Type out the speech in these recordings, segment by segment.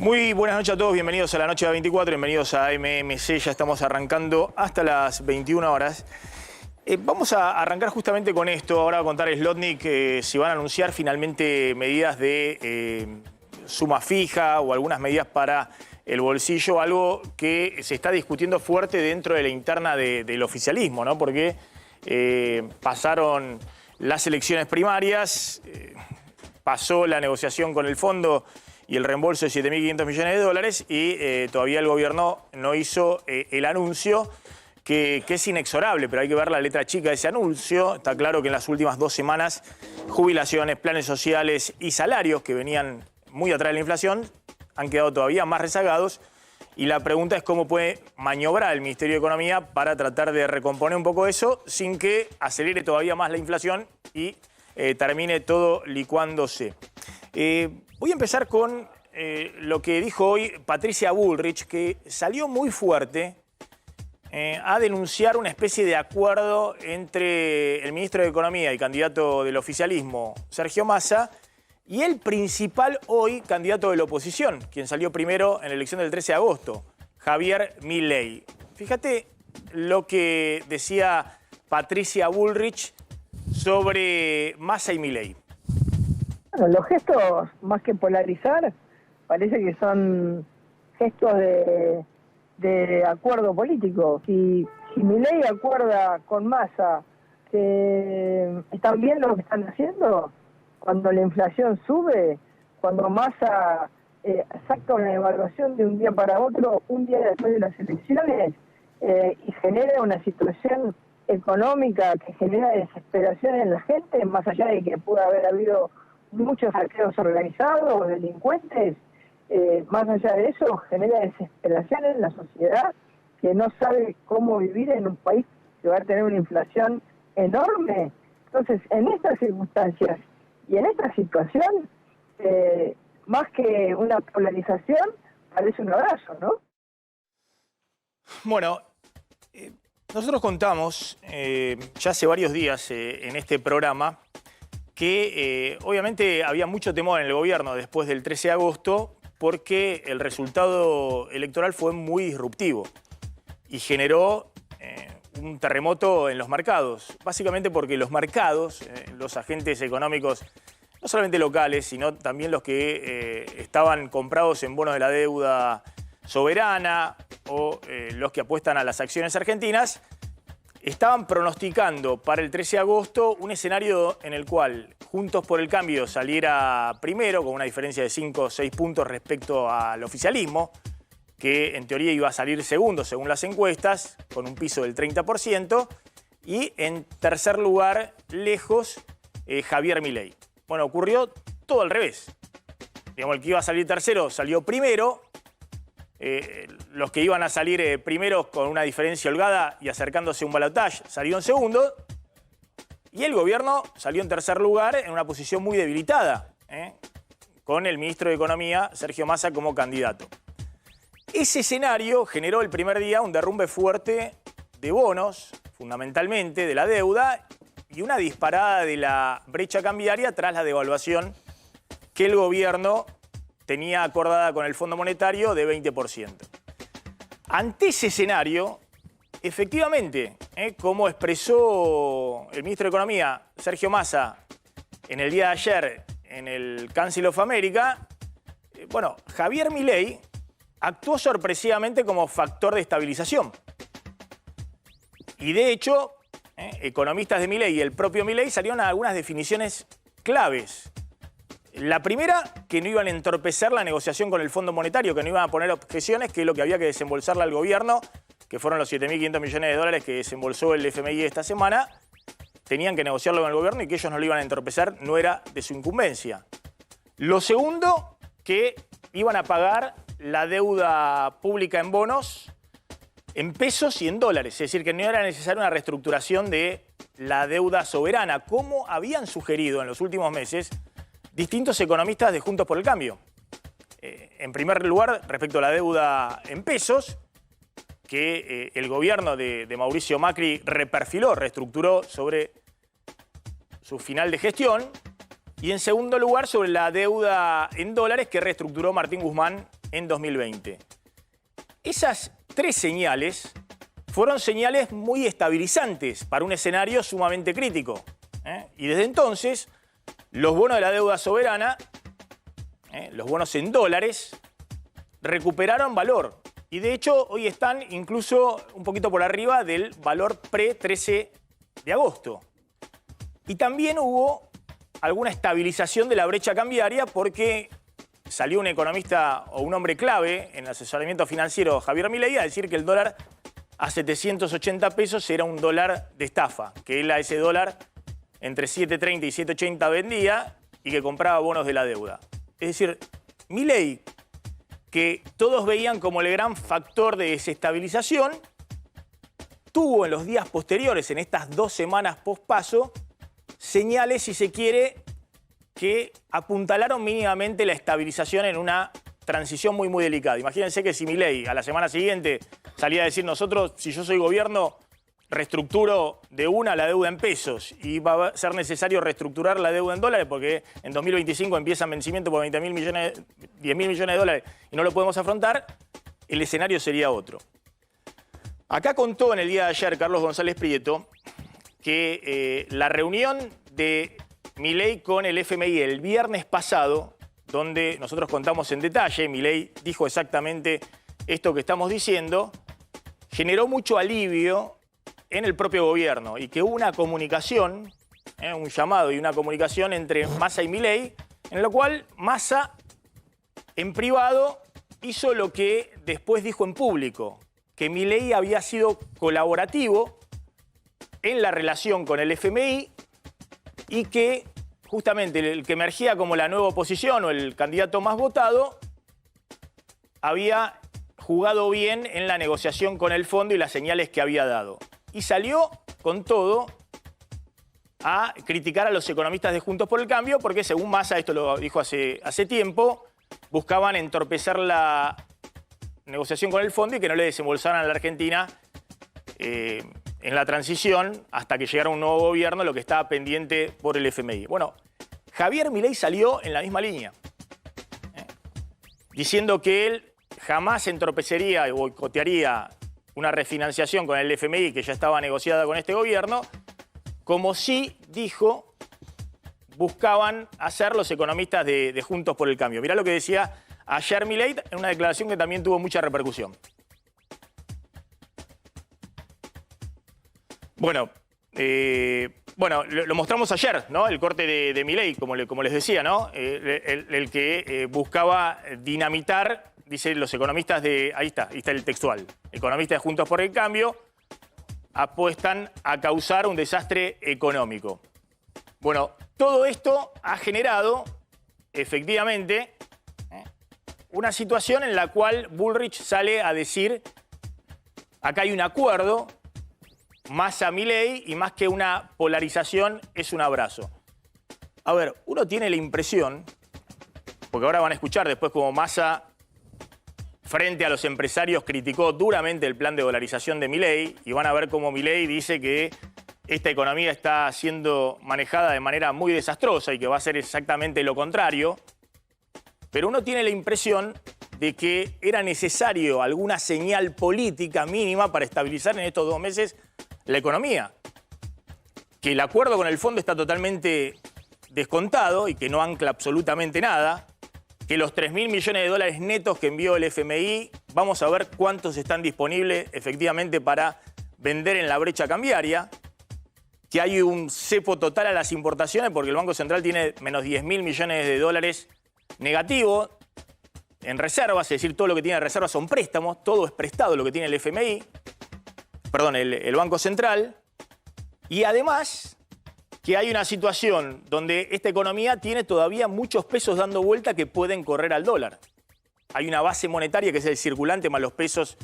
Muy buenas noches a todos, bienvenidos a la noche de 24, bienvenidos a MMC, ya estamos arrancando hasta las 21 horas. Vamos a arrancar justamente con esto, ahora va a contar Zlotnik que si van a anunciar finalmente medidas de suma fija o algunas medidas para el bolsillo, algo que se está discutiendo fuerte dentro de la interna del oficialismo, ¿no? Porque pasaron las elecciones primarias, pasó la negociación con el fondo y el reembolso de 7.500 millones de dólares y todavía el gobierno no hizo el anuncio que es inexorable, pero hay que ver la letra chica de ese anuncio. Está claro que en las últimas 2 semanas jubilaciones, planes sociales y salarios que venían muy atrás de la inflación han quedado todavía más rezagados y la pregunta es cómo puede maniobrar el Ministerio de Economía para tratar de recomponer un poco eso sin que acelere todavía más la inflación y termine todo licuándose. Voy a empezar con lo que dijo hoy Patricia Bullrich, que salió muy fuerte a denunciar una especie de acuerdo entre el ministro de Economía y candidato del oficialismo, Sergio Massa, y el principal hoy candidato de la oposición, quien salió primero en la elección del 13 de agosto, Javier Milei. Fíjate lo que decía Patricia Bullrich sobre Massa y Milei. Bueno, los gestos, más que polarizar, parece que son gestos de acuerdo político. Si Milei acuerda con Massa que están bien lo que están haciendo, cuando la inflación sube, cuando Massa saca una evaluación de un día para otro, un día después de las elecciones, y genera una situación económica que genera desesperación en la gente, más allá de que pueda haber habido muchos saqueos organizados, delincuentes, más allá de eso, genera desesperación en la sociedad que no sabe cómo vivir en un país que va a tener una inflación enorme. Entonces, en estas circunstancias y en esta situación, más que una polarización, parece un abrazo, ¿no? Bueno, nosotros contamos ya hace varios días en este programa que obviamente había mucho temor en el gobierno después del 13 de agosto porque el resultado electoral fue muy disruptivo y generó un terremoto en los mercados. Básicamente porque los mercados, los agentes económicos, no solamente locales, sino también los que estaban comprados en bonos de la deuda soberana o los que apuestan a las acciones argentinas, estaban pronosticando para el 13 de agosto un escenario en el cual Juntos por el Cambio saliera primero, con una diferencia de 5 o 6 puntos respecto al oficialismo, que en teoría iba a salir segundo según las encuestas, con un piso del 30%, y en tercer lugar, lejos, Javier Milei. Bueno, ocurrió todo al revés. Digamos, el que iba a salir tercero salió primero, los que iban a salir primero con una diferencia holgada y acercándose a un balotaje salieron segundo, y el gobierno salió en tercer lugar en una posición muy debilitada, con el ministro de Economía, Sergio Massa, como candidato. Ese escenario generó el primer día un derrumbe fuerte de bonos, fundamentalmente de la deuda, y una disparada de la brecha cambiaria tras la devaluación que el gobierno tenía acordada con el Fondo Monetario de 20%. Ante ese escenario, efectivamente, como expresó el ministro de Economía, Sergio Massa, en el día de ayer en el Council of America, bueno, Javier Milei actuó sorpresivamente como factor de estabilización. Y de hecho, economistas de Milei y el propio Milei salieron a algunas definiciones claves. La primera, que no iban a entorpecer la negociación con el Fondo Monetario, que no iban a poner objeciones, que es lo que había que desembolsarle al gobierno, que fueron los 7.500 millones de dólares que desembolsó el FMI esta semana. Tenían que negociarlo con el gobierno y que ellos no lo iban a entorpecer, no era de su incumbencia. Lo segundo, que iban a pagar la deuda pública en bonos en pesos y en dólares. Es decir, que no era necesaria una reestructuración de la deuda soberana, como habían sugerido en los últimos meses distintos economistas de Juntos por el Cambio. En primer lugar, respecto a la deuda en pesos, que el gobierno de Mauricio Macri reperfiló, reestructuró sobre su final de gestión. Y en segundo lugar, sobre la deuda en dólares que reestructuró Martín Guzmán en 2020. Esas tres señales fueron señales muy estabilizantes para un escenario sumamente crítico. Y desde entonces, los bonos de la deuda soberana, los bonos en dólares, recuperaron valor. Y de hecho, hoy están incluso un poquito por arriba del valor pre-13 de agosto. Y también hubo alguna estabilización de la brecha cambiaria porque salió un economista o un hombre clave en el asesoramiento financiero, Javier Milei, a decir que el dólar a 780 pesos era un dólar de estafa, que él a ese dólar entre 7.30 y 7.80 vendía y que compraba bonos de la deuda. Es decir, Milei, que todos veían como el gran factor de desestabilización, tuvo en los días posteriores, en estas 2 semanas post-paso, señales, si se quiere, que apuntalaron mínimamente la estabilización en una transición muy, muy delicada. Imagínense que si Milei a la semana siguiente salía a decir nosotros, si yo soy gobierno, reestructuro de una la deuda en pesos y va a ser necesario reestructurar la deuda en dólares porque en 2025 empieza vencimiento por 10.000 millones de dólares y no lo podemos afrontar, el escenario sería otro. Acá contó en el día de ayer Carlos González Prieto que la reunión de Milei con el FMI el viernes pasado, donde nosotros contamos en detalle, Milei dijo exactamente esto que estamos diciendo, generó mucho alivio en el propio gobierno y que hubo una comunicación, un llamado y una comunicación entre Massa y Milei, en lo cual Massa en privado hizo lo que después dijo en público, que Milei había sido colaborativo en la relación con el FMI y que justamente el que emergía como la nueva oposición o el candidato más votado había jugado bien en la negociación con el fondo y las señales que había dado. Y salió con todo a criticar a los economistas de Juntos por el Cambio porque, según Massa, esto lo dijo hace tiempo, buscaban entorpecer la negociación con el fondo y que no le desembolsaran a la Argentina en la transición hasta que llegara un nuevo gobierno, lo que estaba pendiente por el FMI. Bueno, Javier Milei salió en la misma línea, diciendo que él jamás entorpecería o boicotearía una refinanciación con el FMI que ya estaba negociada con este gobierno, como sí, dijo, buscaban hacer los economistas de Juntos por el Cambio. Mirá lo que decía ayer Milei en una declaración que también tuvo mucha repercusión. Bueno, lo mostramos ayer, ¿no? El corte de Milei, como les decía, ¿no? El que buscaba dinamitar, dicen los economistas de... Ahí está el textual. Economistas de Juntos por el Cambio apuestan a causar un desastre económico. Bueno, todo esto ha generado, efectivamente, una situación en la cual Bullrich sale a decir acá hay un acuerdo, Massa-Milei, y más que una polarización, es un abrazo. A ver, uno tiene la impresión, porque ahora van a escuchar después como Massa, frente a los empresarios, criticó duramente el plan de dolarización de Milei, y van a ver cómo Milei dice que esta economía está siendo manejada de manera muy desastrosa y que va a ser exactamente lo contrario. Pero uno tiene la impresión de que era necesario alguna señal política mínima para estabilizar en estos 2 meses la economía. Que el acuerdo con el fondo está totalmente descontado y que no ancla absolutamente nada. Que los 3.000 millones de dólares netos que envió el FMI, vamos a ver cuántos están disponibles efectivamente para vender en la brecha cambiaria. Que hay un cepo total a las importaciones porque el Banco Central tiene menos 10.000 millones de dólares negativo en reservas, es decir, todo lo que tiene de reservas son préstamos, todo es prestado lo que tiene el FMI, perdón, el Banco Central. Y además que hay una situación donde esta economía tiene todavía muchos pesos dando vuelta que pueden correr al dólar. Hay una base monetaria que es el circulante más los pesos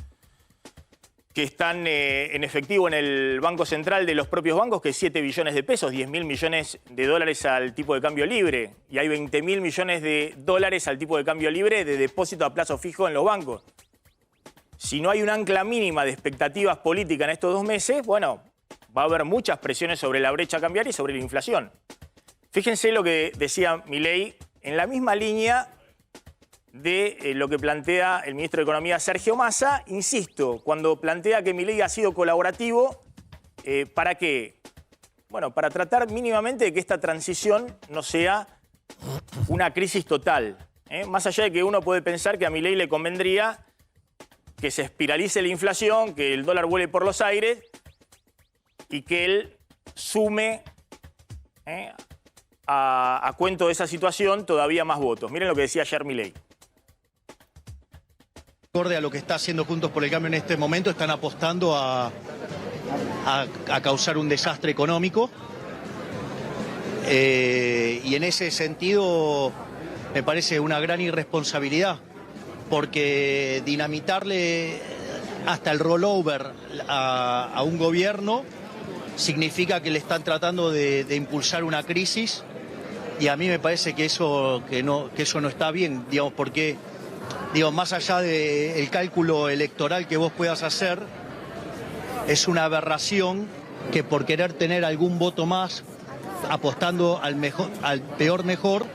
que están en efectivo en el Banco Central de los propios bancos, que es 7 billones de pesos, 10.000 millones de dólares al tipo de cambio libre. Y hay 20.000 millones de dólares al tipo de cambio libre de depósito a plazo fijo en los bancos. Si no hay un ancla mínima de expectativas políticas en estos 2 meses, bueno, va a haber muchas presiones sobre la brecha cambiaria y sobre la inflación. Fíjense lo que decía Milei en la misma línea de lo que plantea el ministro de Economía, Sergio Massa. Insisto, cuando plantea que Milei ha sido colaborativo, ¿para qué? Bueno, para tratar mínimamente de que esta transición no sea una crisis total. Más allá de que uno puede pensar que a Milei le convendría que se espiralice la inflación, que el dólar vuele por los aires y que él sume a cuento de esa situación todavía más votos. Miren lo que decía ayer Milei. Acorde a lo que está haciendo Juntos por el Cambio en este momento, están apostando a causar un desastre económico. Y en ese sentido me parece una gran irresponsabilidad, porque dinamitarle hasta el rollover a un gobierno significa que le están tratando de impulsar una crisis, y a mí me parece que eso no está bien, digamos, porque más allá del cálculo electoral que vos puedas hacer, es una aberración que por querer tener algún voto más, apostando al peor mejor,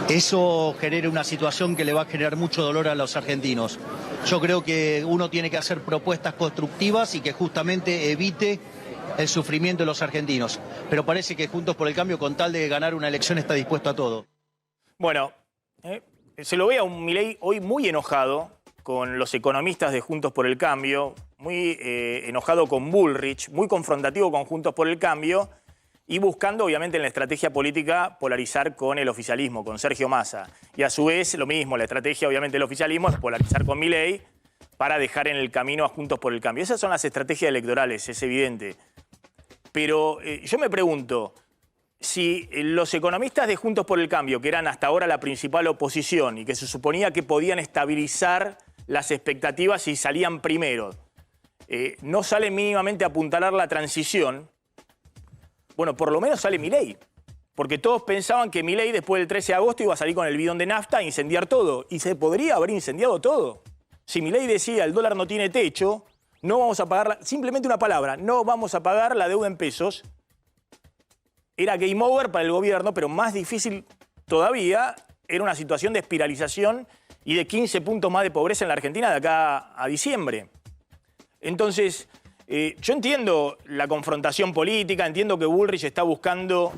eso genere una situación que le va a generar mucho dolor a los argentinos. Yo creo que uno tiene que hacer propuestas constructivas y que justamente evite el sufrimiento de los argentinos. Pero parece que Juntos por el Cambio, con tal de ganar una elección, está dispuesto a todo. Bueno, se lo ve a un Milei hoy muy enojado con los economistas de Juntos por el Cambio, muy enojado con Bullrich, muy confrontativo con Juntos por el Cambio y buscando, obviamente, en la estrategia política polarizar con el oficialismo, con Sergio Massa. Y a su vez, lo mismo, la estrategia, obviamente, del oficialismo es polarizar con Milei para dejar en el camino a Juntos por el Cambio. Esas son las estrategias electorales, es evidente. Pero yo me pregunto, si los economistas de Juntos por el Cambio, que eran hasta ahora la principal oposición y que se suponía que podían estabilizar las expectativas si salían primero, no salen mínimamente a apuntalar la transición, bueno, por lo menos sale Milei. Porque todos pensaban que Milei después del 13 de agosto iba a salir con el bidón de nafta a incendiar todo. Y se podría haber incendiado todo. Si Milei decía el dólar no tiene techo, no vamos a pagar, simplemente una palabra, no vamos a pagar la deuda en pesos, era game over para el gobierno, pero más difícil todavía era una situación de espiralización y de 15 puntos más de pobreza en la Argentina de acá a diciembre. Entonces, yo entiendo la confrontación política, entiendo que Bullrich está buscando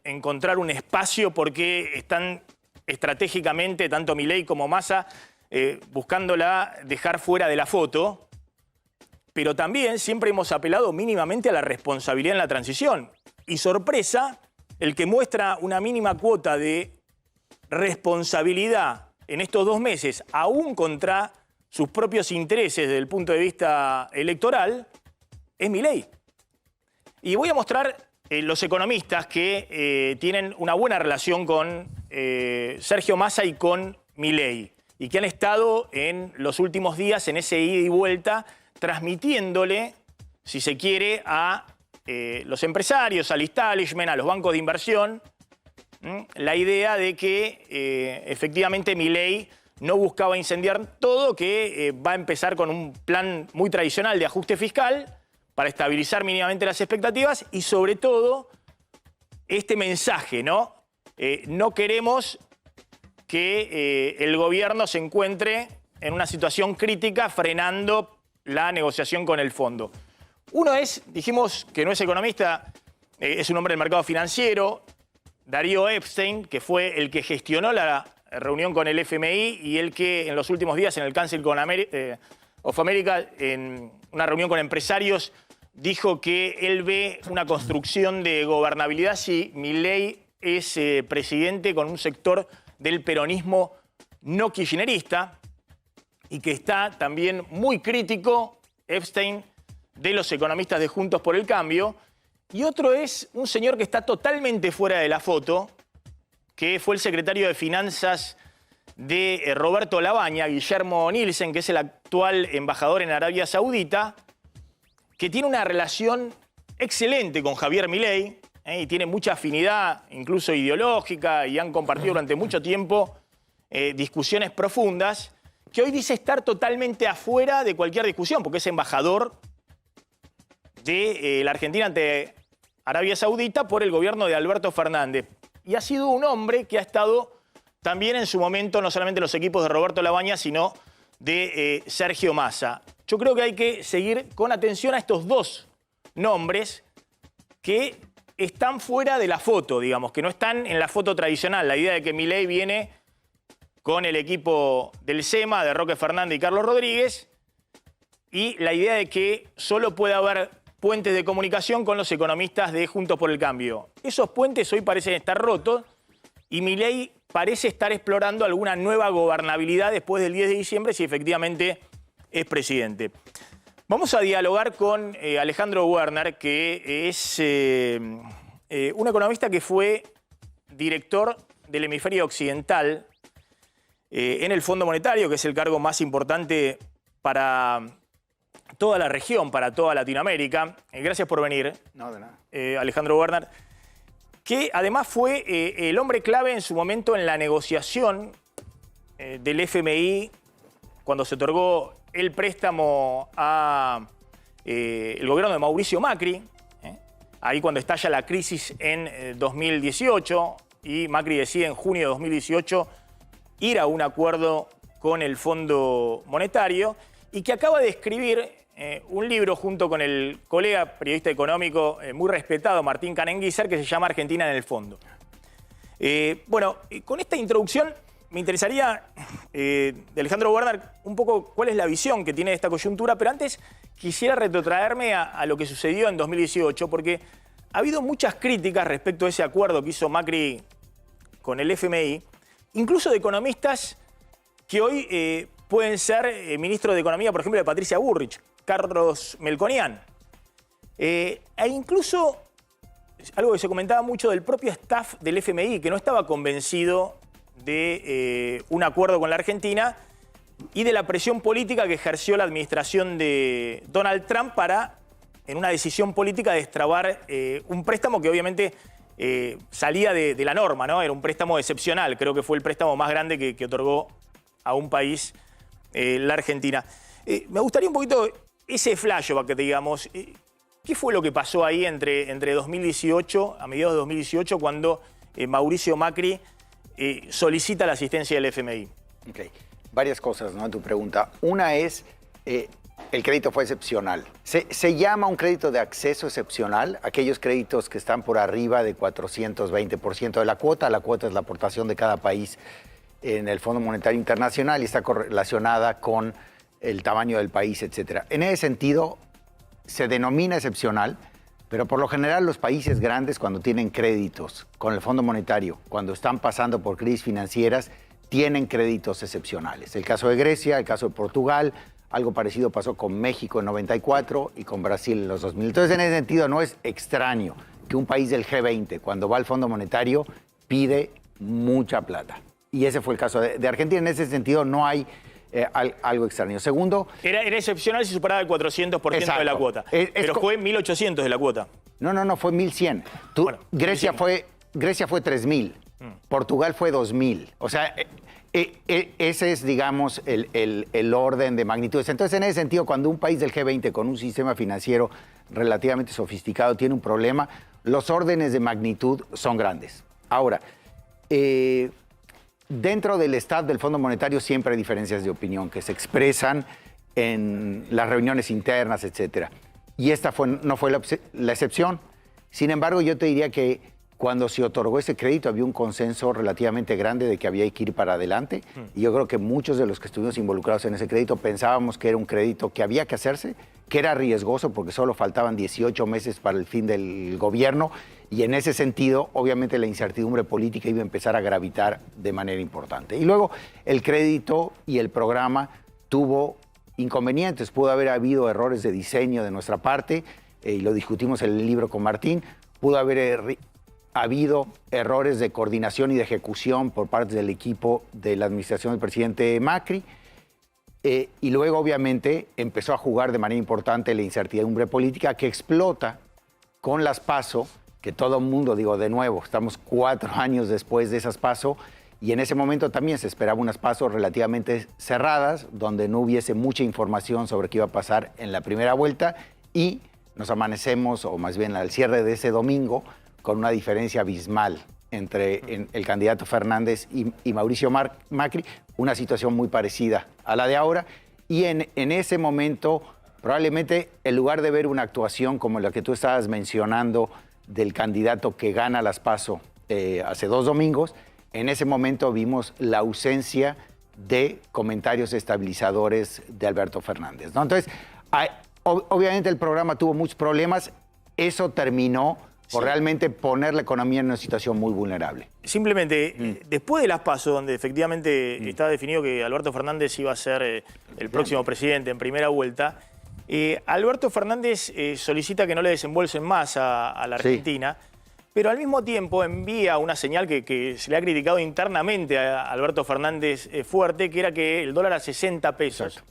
encontrar un espacio porque están estratégicamente, tanto Milei como Massa, buscándola dejar fuera de la foto, pero también siempre hemos apelado mínimamente a la responsabilidad en la transición. Y sorpresa, el que muestra una mínima cuota de responsabilidad en estos 2 meses, aún contra sus propios intereses desde el punto de vista electoral, es Milei. Y voy a mostrar los economistas que tienen una buena relación con Sergio Massa y con Milei, y que han estado en los últimos días en ese ida y vuelta, transmitiéndole, si se quiere, a los empresarios, al establishment, a los bancos de inversión, la idea de que efectivamente Milei no buscaba incendiar todo, que va a empezar con un plan muy tradicional de ajuste fiscal para estabilizar mínimamente las expectativas y sobre todo este mensaje, ¿no? No queremos que el gobierno se encuentre en una situación crítica frenando la negociación con el fondo. Uno es, dijimos que no es economista, es un hombre del mercado financiero, Darío Epstein, que fue el que gestionó la reunión con el FMI y el que en los últimos días en el Council of America, en una reunión con empresarios, dijo que él ve una construcción de gobernabilidad si Milei es presidente con un sector del peronismo no kirchnerista y que está también muy crítico, Epstein, de los economistas de Juntos por el Cambio. Y otro es un señor que está totalmente fuera de la foto, que fue el secretario de Finanzas de Roberto Labaña, Guillermo Nielsen, que es el actual embajador en Arabia Saudita, que tiene una relación excelente con Javier Milei, y tiene mucha afinidad, incluso ideológica, y han compartido durante mucho tiempo discusiones profundas, que hoy dice estar totalmente afuera de cualquier discusión, porque es embajador de la Argentina ante Arabia Saudita por el gobierno de Alberto Fernández. Y ha sido un hombre que ha estado también en su momento no solamente los equipos de Roberto Labaña, sino de Sergio Massa. Yo creo que hay que seguir con atención a estos dos nombres que están fuera de la foto, digamos, que no están en la foto tradicional. La idea de que Milei viene con el equipo del SEMA, de Roque Fernández y Carlos Rodríguez, y la idea de que solo puede haber puentes de comunicación con los economistas de Juntos por el Cambio. Esos puentes hoy parecen estar rotos y Milei parece estar explorando alguna nueva gobernabilidad después del 10 de diciembre si efectivamente es presidente. Vamos a dialogar con Alejandro Werner, que es un economista que fue director del hemisferio occidental en el Fondo Monetario, que es el cargo más importante para toda la región, para toda Latinoamérica. Gracias por venir. No, de nada. Alejandro Werner, que además fue el hombre clave en su momento en la negociación del FMI cuando se otorgó el préstamo a el gobierno de Mauricio Macri, ahí cuando estalla la crisis en 2018 y Macri decide en junio de 2018 ir a un acuerdo con el Fondo Monetario y que acaba de escribir un libro junto con el colega periodista económico muy respetado Martín Canenguízar que se llama Argentina en el Fondo. Bueno, con esta introducción me interesaría, de Alejandro Werner, un poco cuál es la visión que tiene de esta coyuntura, pero antes quisiera retrotraerme a lo que sucedió en 2018, porque ha habido muchas críticas respecto a ese acuerdo que hizo Macri con el FMI, incluso de economistas que hoy pueden ser ministros de Economía, por ejemplo, de Patricia Bullrich, Carlos Melconian, e incluso algo que se comentaba mucho del propio staff del FMI, que no estaba convencido de un acuerdo con la Argentina y de la presión política que ejerció la administración de Donald Trump para, en una decisión política, destrabar un préstamo que obviamente salía de la norma, ¿no? Era un préstamo excepcional, creo que fue el préstamo más grande que otorgó a un país la Argentina. Me gustaría un poquito ese flashback, digamos. ¿Qué fue lo que pasó ahí entre 2018, a mediados de 2018, cuando Mauricio Macri solicita la asistencia del FMI? Okay. Varias cosas, ¿no? En tu pregunta. Una es, el crédito fue excepcional. Se llama un crédito de acceso excepcional, aquellos créditos que están por arriba de 420% de la cuota. La cuota es la aportación de cada país en el Fondo Monetario Internacional y está correlacionada con el tamaño del país, etc. En ese sentido, se denomina excepcional, pero por lo general los países grandes, cuando tienen créditos con el Fondo Monetario, cuando están pasando por crisis financieras, tienen créditos excepcionales. El caso de Grecia, el caso de Portugal, algo parecido pasó con México en 94 y con Brasil en los 2000. Entonces, en ese sentido, no es extraño que un país del G20, cuando va al Fondo Monetario, pide mucha plata. Y ese fue el caso de Argentina. En ese sentido, no hay algo extraño. Segundo... Era excepcional si superaba el 400% exacto. de la cuota. Pero fue 1.800 de la cuota. No, fue 1.100. Bueno, Grecia 1.100. Fue 3.000. Portugal fue 2.000. O sea, ese es, digamos, el orden de magnitudes. Entonces, en ese sentido, cuando un país del G20 con un sistema financiero relativamente sofisticado tiene un problema, los órdenes de magnitud son grandes. Ahora, dentro del staff del Fondo Monetario siempre hay diferencias de opinión que se expresan en las reuniones internas, etc. Y esta no fue la excepción. Sin embargo, yo te diría que cuando se otorgó ese crédito había un consenso relativamente grande de que había que ir para adelante. Y yo creo que muchos de los que estuvimos involucrados en ese crédito pensábamos que era un crédito que había que hacerse, que era riesgoso porque solo faltaban 18 meses para el fin del gobierno. Y en ese sentido, obviamente, la incertidumbre política iba a empezar a gravitar de manera importante. Y luego el crédito y el programa tuvo inconvenientes. Pudo haber habido errores de diseño de nuestra parte, y lo discutimos en el libro con Martín. Pudo haber habido errores de coordinación y de ejecución por parte del equipo de la administración del presidente Macri. Y luego, obviamente, empezó a jugar de manera importante la incertidumbre política que explota con las PASO, que todo el mundo, digo, de nuevo, estamos 4 años después de esas PASO, y en ese momento también se esperaba unas PASO relativamente cerradas, donde no hubiese mucha información sobre qué iba a pasar en la primera vuelta, y nos amanecemos, o más bien al cierre de ese domingo, con una diferencia abismal entre el candidato Fernández y Mauricio Macri, una situación muy parecida a la de ahora. Y en ese momento, probablemente, en lugar de ver una actuación como la que tú estabas mencionando del candidato que gana las PASO hace 2 domingos, en ese momento vimos la ausencia de comentarios estabilizadores de Alberto Fernández, ¿no? Entonces, obviamente el programa tuvo muchos problemas. Eso terminó por realmente poner la economía en una situación muy vulnerable. Simplemente, después de las PASO, donde efectivamente estaba definido que Alberto Fernández iba a ser el próximo presidente en primera vuelta, Alberto Fernández solicita que no le desembolsen más a la Argentina, pero al mismo tiempo envía una señal que se le ha criticado internamente a Alberto Fernández fuerte, que era que el dólar a 60 pesos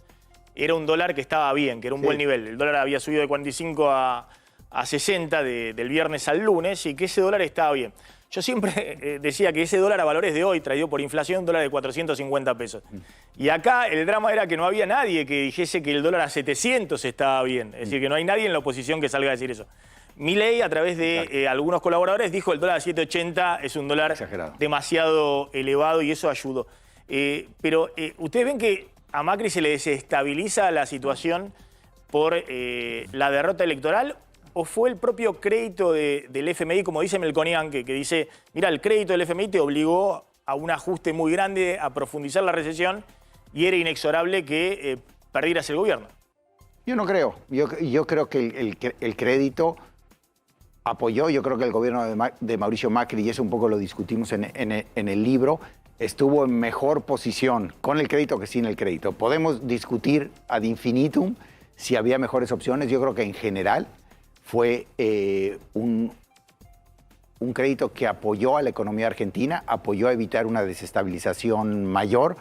era un dólar que estaba bien, que era un buen nivel. El dólar había subido de 45 a 60 del viernes al lunes y que ese dólar estaba bien. Yo siempre decía que ese dólar a valores de hoy, traído por inflación, un dólar de 450 pesos. Y acá el drama era que no había nadie que dijese que el dólar a 700 estaba bien. Es decir, que no hay nadie en la oposición que salga a decir eso. Milei, a través de algunos colaboradores, dijo el dólar a 7.80 es un dólar demasiado elevado y eso ayudó. Pero ustedes ven que a Macri se le desestabiliza la situación por la derrota electoral, ¿o fue el propio crédito del FMI, como dice Melconian, que dice, mira, el crédito del FMI te obligó a un ajuste muy grande, a profundizar la recesión y era inexorable que perdieras el gobierno? Yo no creo. Yo creo que el crédito apoyó. Yo creo que el gobierno de Mauricio Macri, y eso un poco lo discutimos en el libro, estuvo en mejor posición con el crédito que sin el crédito. Podemos discutir ad infinitum si había mejores opciones. Yo creo que en general fue un crédito que apoyó a la economía argentina, apoyó a evitar una desestabilización mayor.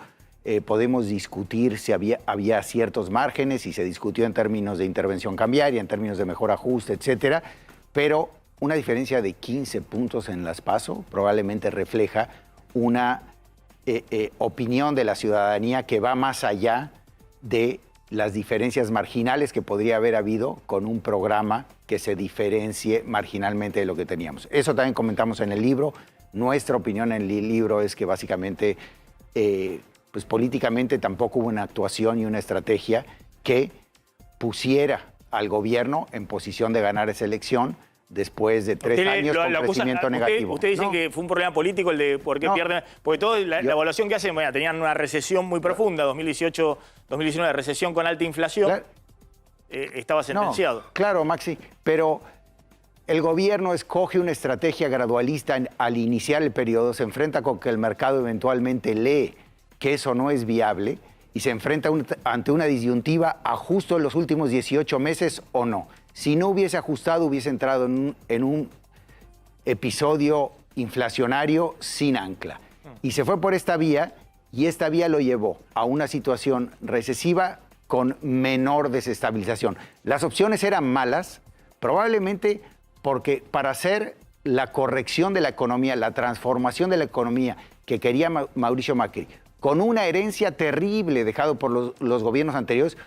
Podemos discutir si había ciertos márgenes, y se discutió en términos de intervención cambiaria, en términos de mejor ajuste, etcétera. Pero una diferencia de 15 puntos en las PASO probablemente refleja una opinión de la ciudadanía que va más allá de las diferencias marginales que podría haber habido con un programa que se diferencie marginalmente de lo que teníamos. Eso también comentamos en el libro. Nuestra opinión en el libro es que básicamente, pues políticamente tampoco hubo una actuación y una estrategia que pusiera al gobierno en posición de ganar esa elección después de 3 años con crecimiento negativo. Usted dice que fue un problema político el de por qué pierden, porque toda la evaluación que hacen, bueno, tenían una recesión muy profunda, 2018, 2019, recesión con alta inflación, estaba sentenciado. Claro, Maxi, pero el gobierno escoge una estrategia gradualista al iniciar el periodo, se enfrenta con que el mercado eventualmente lee que eso no es viable y se enfrenta ante una disyuntiva: ¿ajusto en los últimos 18 meses o no? Si no hubiese ajustado, hubiese entrado en un episodio inflacionario sin ancla. Y se fue por esta vía, y esta vía lo llevó a una situación recesiva con menor desestabilización. Las opciones eran malas, probablemente porque para hacer la corrección de la economía, la transformación de la economía que quería Mauricio Macri, con una herencia terrible dejado por los gobiernos anteriores,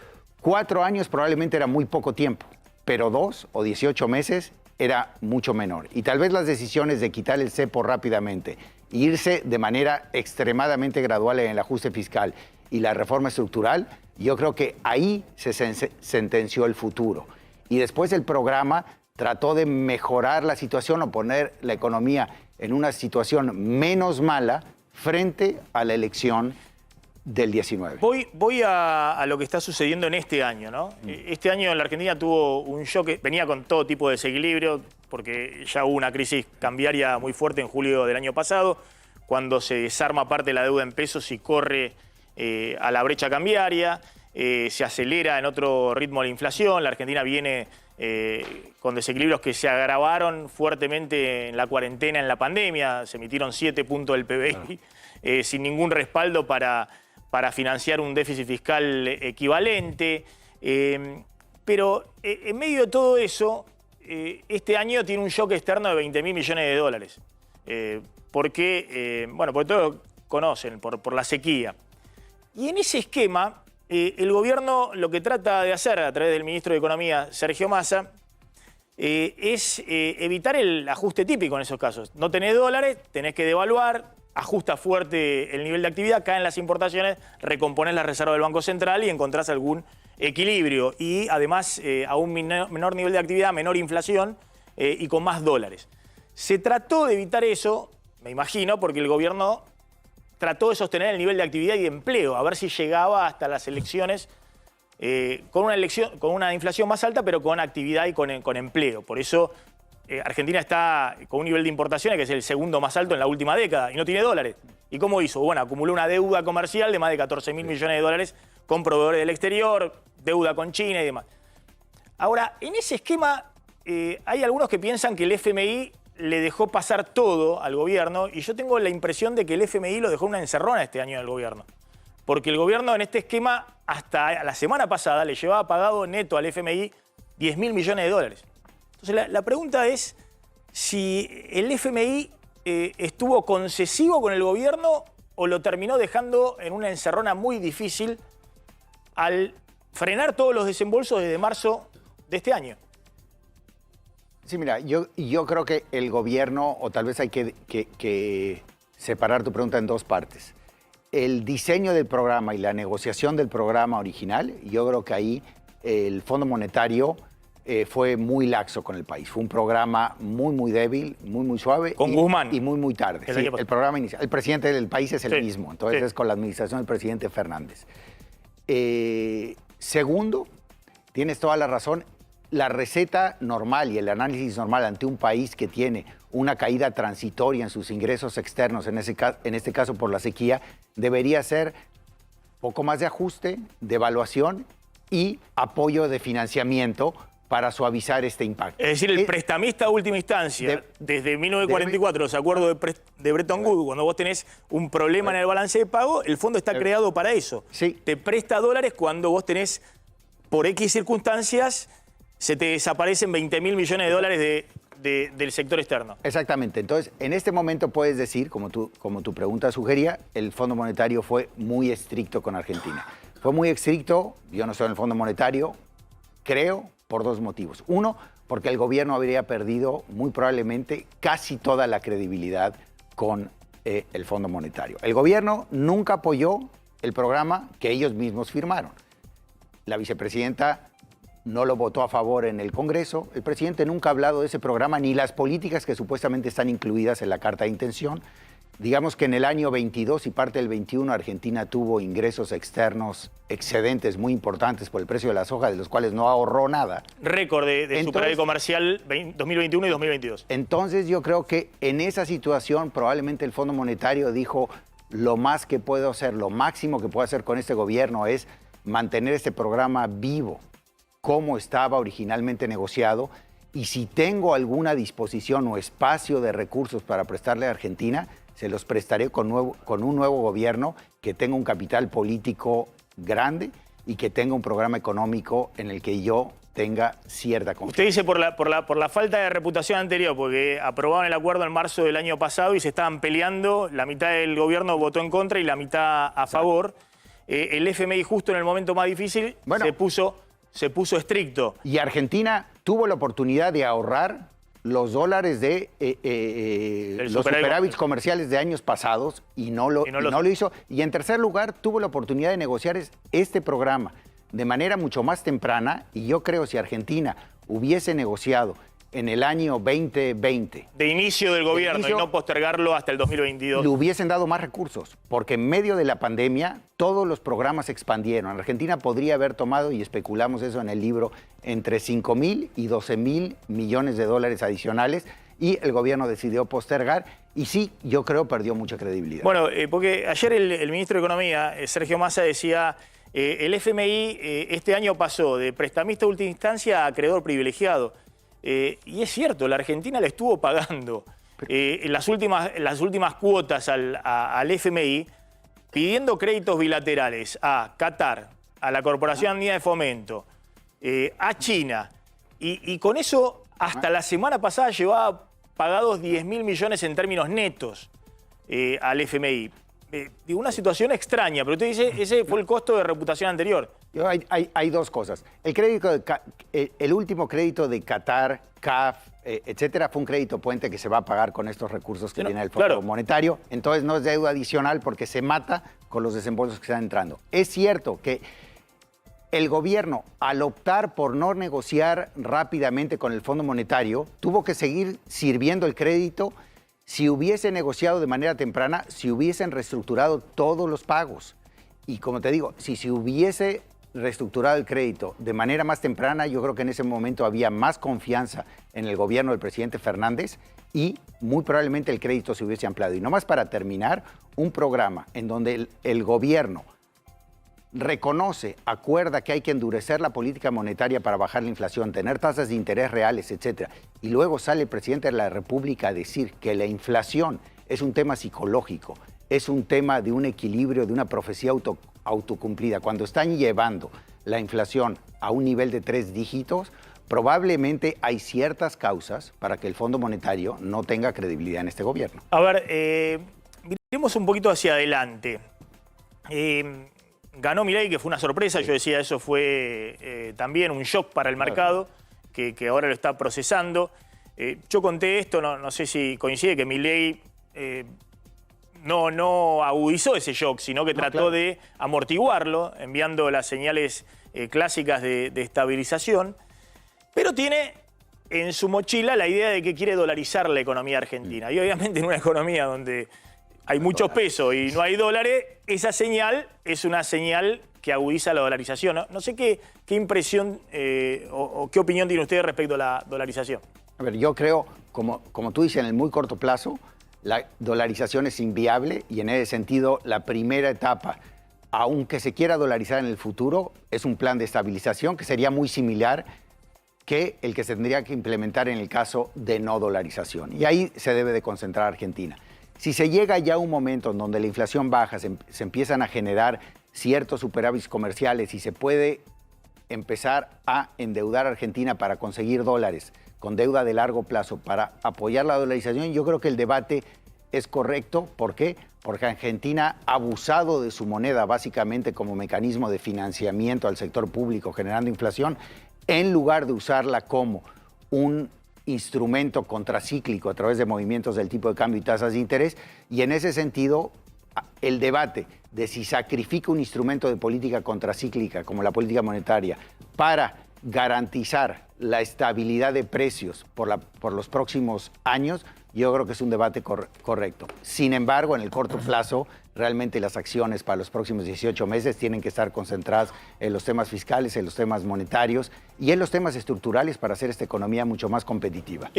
4 años probablemente era muy poco tiempo, pero 2 o 18 meses era mucho menor. Y tal vez las decisiones de quitar el cepo rápidamente, irse de manera extremadamente gradual en el ajuste fiscal y la reforma estructural, yo creo que ahí se sentenció el futuro. Y después el programa trató de mejorar la situación o poner la economía en una situación menos mala frente a la elección del 19. Voy a lo que está sucediendo en este año, ¿no? Este año la Argentina tuvo un shock, venía con todo tipo de desequilibrio, porque ya hubo una crisis cambiaria muy fuerte en julio del año pasado, cuando se desarma parte de la deuda en pesos y corre a la brecha cambiaria, se acelera en otro ritmo la inflación. La Argentina viene con desequilibrios que se agravaron fuertemente en la cuarentena, en la pandemia. Se emitieron 7 puntos del PBI sin ningún respaldo para financiar un déficit fiscal equivalente. Pero en medio de todo eso, este año tiene un shock externo de 20.000 millones de dólares. Porque todos conocen, por la sequía. Y en ese esquema, el gobierno lo que trata de hacer a través del ministro de Economía, Sergio Massa, es evitar el ajuste típico en esos casos. No tenés dólares, tenés que devaluar, ajusta fuerte el nivel de actividad, caen las importaciones, recomponés la reserva del Banco Central y encontrás algún equilibrio. Y además a un menor nivel de actividad, menor inflación y con más dólares. Se trató de evitar eso, me imagino, porque el gobierno trató de sostener el nivel de actividad y de empleo, a ver si llegaba hasta las elecciones con una inflación más alta, pero con actividad y con empleo. Por eso Argentina está con un nivel de importaciones que es el segundo más alto en la última década y no tiene dólares. ¿Y cómo hizo? Bueno, acumuló una deuda comercial de más de 14.000 millones de dólares con proveedores del exterior, deuda con China y demás. Ahora, en ese esquema hay algunos que piensan que el FMI le dejó pasar todo al gobierno y yo tengo la impresión de que el FMI lo dejó en una encerrona este año del gobierno. Porque el gobierno en este esquema, hasta la semana pasada, le llevaba pagado neto al FMI 10.000 millones de dólares. Entonces la pregunta es si el FMI estuvo concesivo con el gobierno o lo terminó dejando en una encerrona muy difícil al frenar todos los desembolsos desde marzo de este año. Sí, mira, yo creo que el gobierno, o tal vez hay que separar tu pregunta en dos partes. El diseño del programa y la negociación del programa original, yo creo que ahí el Fondo Monetario fue muy laxo con el país. Fue un programa muy débil, muy suave. Con Guzmán. Y muy tarde. Sí, el programa inicial. El presidente del país es el mismo, entonces es con la administración del presidente Fernández. Segundo, tienes toda la razón, la receta normal y el análisis normal ante un país que tiene una caída transitoria en sus ingresos externos, en este caso por la sequía, debería ser poco más de ajuste, de evaluación y apoyo de financiamiento para suavizar este impacto. Es decir, el prestamista a última instancia, desde 1944, los acuerdos de Bretton Woods, cuando vos tenés un problema en el balance de pago, el fondo está creado para eso. Sí. Te presta dólares cuando vos tenés, por X circunstancias, se te desaparecen 20.000 millones de dólares del sector externo. Exactamente. Entonces, en este momento puedes decir, como tu pregunta sugería, el Fondo Monetario fue muy estricto con Argentina. Fue muy estricto, yo no estoy en el Fondo Monetario, creo, por dos motivos. Uno, porque el gobierno habría perdido muy probablemente casi toda la credibilidad con el Fondo Monetario. El gobierno nunca apoyó el programa que ellos mismos firmaron. La vicepresidenta no lo votó a favor en el Congreso. El presidente nunca ha hablado de ese programa ni las políticas que supuestamente están incluidas en la carta de intención. Digamos que en el año 22 y parte del 21 Argentina tuvo ingresos externos excedentes muy importantes por el precio de la soja, de los cuales no ahorró nada. Récord de superávit comercial 2021 y 2022. Entonces yo creo que en esa situación probablemente el Fondo Monetario dijo lo más que puedo hacer, lo máximo que puedo hacer con este gobierno es mantener este programa vivo como estaba originalmente negociado, y si tengo alguna disposición o espacio de recursos para prestarle a Argentina, se los prestaré con un nuevo gobierno que tenga un capital político grande y que tenga un programa económico en el que yo tenga cierta confianza. Usted dice por la falta de reputación anterior, porque aprobaron el acuerdo en marzo del año pasado y se estaban peleando, la mitad del gobierno votó en contra y la mitad a favor. El FMI justo en el momento más difícil se puso estricto. Y Argentina tuvo la oportunidad de ahorrar los dólares de los superávits comerciales de años pasados y no lo hizo. Y en tercer lugar, tuvo la oportunidad de negociar este programa de manera mucho más temprana, y yo creo si Argentina hubiese negociado en el año 2020... De inicio del gobierno y no postergarlo hasta el 2022. Le hubiesen dado más recursos, porque en medio de la pandemia todos los programas se expandieron. Argentina podría haber tomado, y especulamos eso en el libro, entre 5.000 y 12.000 millones de dólares adicionales, y el gobierno decidió postergar, y sí, yo creo perdió mucha credibilidad. Bueno, porque ayer el ministro de Economía, Sergio Massa, decía... el FMI este año pasó de prestamista de última instancia a acreedor privilegiado. Y es cierto, la Argentina le estuvo pagando las últimas cuotas al FMI, pidiendo créditos bilaterales a Qatar, a la Corporación Andina de Fomento, a China. Y con eso, hasta la semana pasada llevaba pagados 10.000 millones en términos netos al FMI. Digo, una situación extraña, pero usted dice, ese fue el costo de reputación anterior. Hay dos cosas. El último crédito de Qatar, CAF, etcétera, fue un crédito puente que se va a pagar con estos recursos que viene del Fondo Monetario. Entonces no es deuda adicional porque se mata con los desembolsos que están entrando. Es cierto que el gobierno, al optar por no negociar rápidamente con el Fondo Monetario, tuvo que seguir sirviendo el crédito. Si hubiese negociado de manera temprana, si hubiesen reestructurado todos los pagos. Y como te digo, si se hubiese reestructurado el crédito de manera más temprana, yo creo que en ese momento había más confianza en el gobierno del presidente Fernández y muy probablemente el crédito se hubiese ampliado. Y nomás para terminar, un programa en donde el gobierno reconoce, acuerda que hay que endurecer la política monetaria para bajar la inflación, tener tasas de interés reales, etcétera. Y luego sale el presidente de la República a decir que la inflación es un tema psicológico, es un tema de un equilibrio, de una profecía autocumplida. Cuando están llevando la inflación a un nivel de 3 dígitos, probablemente hay ciertas causas para que el Fondo Monetario no tenga credibilidad en este gobierno. A ver, miremos un poquito hacia adelante. Ganó Milei, que fue una sorpresa. Yo decía, eso fue también un shock para el mercado, que ahora lo está procesando. Yo conté esto, no sé si coincide, que Milei no agudizó ese shock, sino que trató de amortiguarlo, enviando las señales clásicas de estabilización. Pero tiene en su mochila la idea de que quiere dolarizar la economía argentina. Y obviamente en una economía donde hay mucho peso y no hay dólares, esa señal es una señal que agudiza la dolarización. No sé qué impresión o qué opinión tiene usted respecto a la dolarización. A ver, yo creo, como tú dices, en el muy corto plazo, la dolarización es inviable y en ese sentido la primera etapa, aunque se quiera dolarizar en el futuro, es un plan de estabilización que sería muy similar que el que se tendría que implementar en el caso de no dolarización. Y ahí se debe de concentrar Argentina. Si se llega ya a un momento en donde la inflación baja, se empiezan a generar ciertos superávits comerciales y se puede empezar a endeudar a Argentina para conseguir dólares con deuda de largo plazo para apoyar la dolarización, yo creo que el debate es correcto. ¿Por qué? Porque Argentina ha abusado de su moneda básicamente como mecanismo de financiamiento al sector público generando inflación, en lugar de usarla como un instrumento contracíclico a través de movimientos del tipo de cambio y tasas de interés. Y en ese sentido, el debate de si sacrifica un instrumento de política contracíclica como la política monetaria para garantizar la estabilidad de precios por los próximos años, yo creo que es un debate correcto. Sin embargo, en el corto plazo, realmente las acciones para los próximos 18 meses tienen que estar concentradas en los temas fiscales, en los temas monetarios y en los temas estructurales para hacer esta economía mucho más competitiva.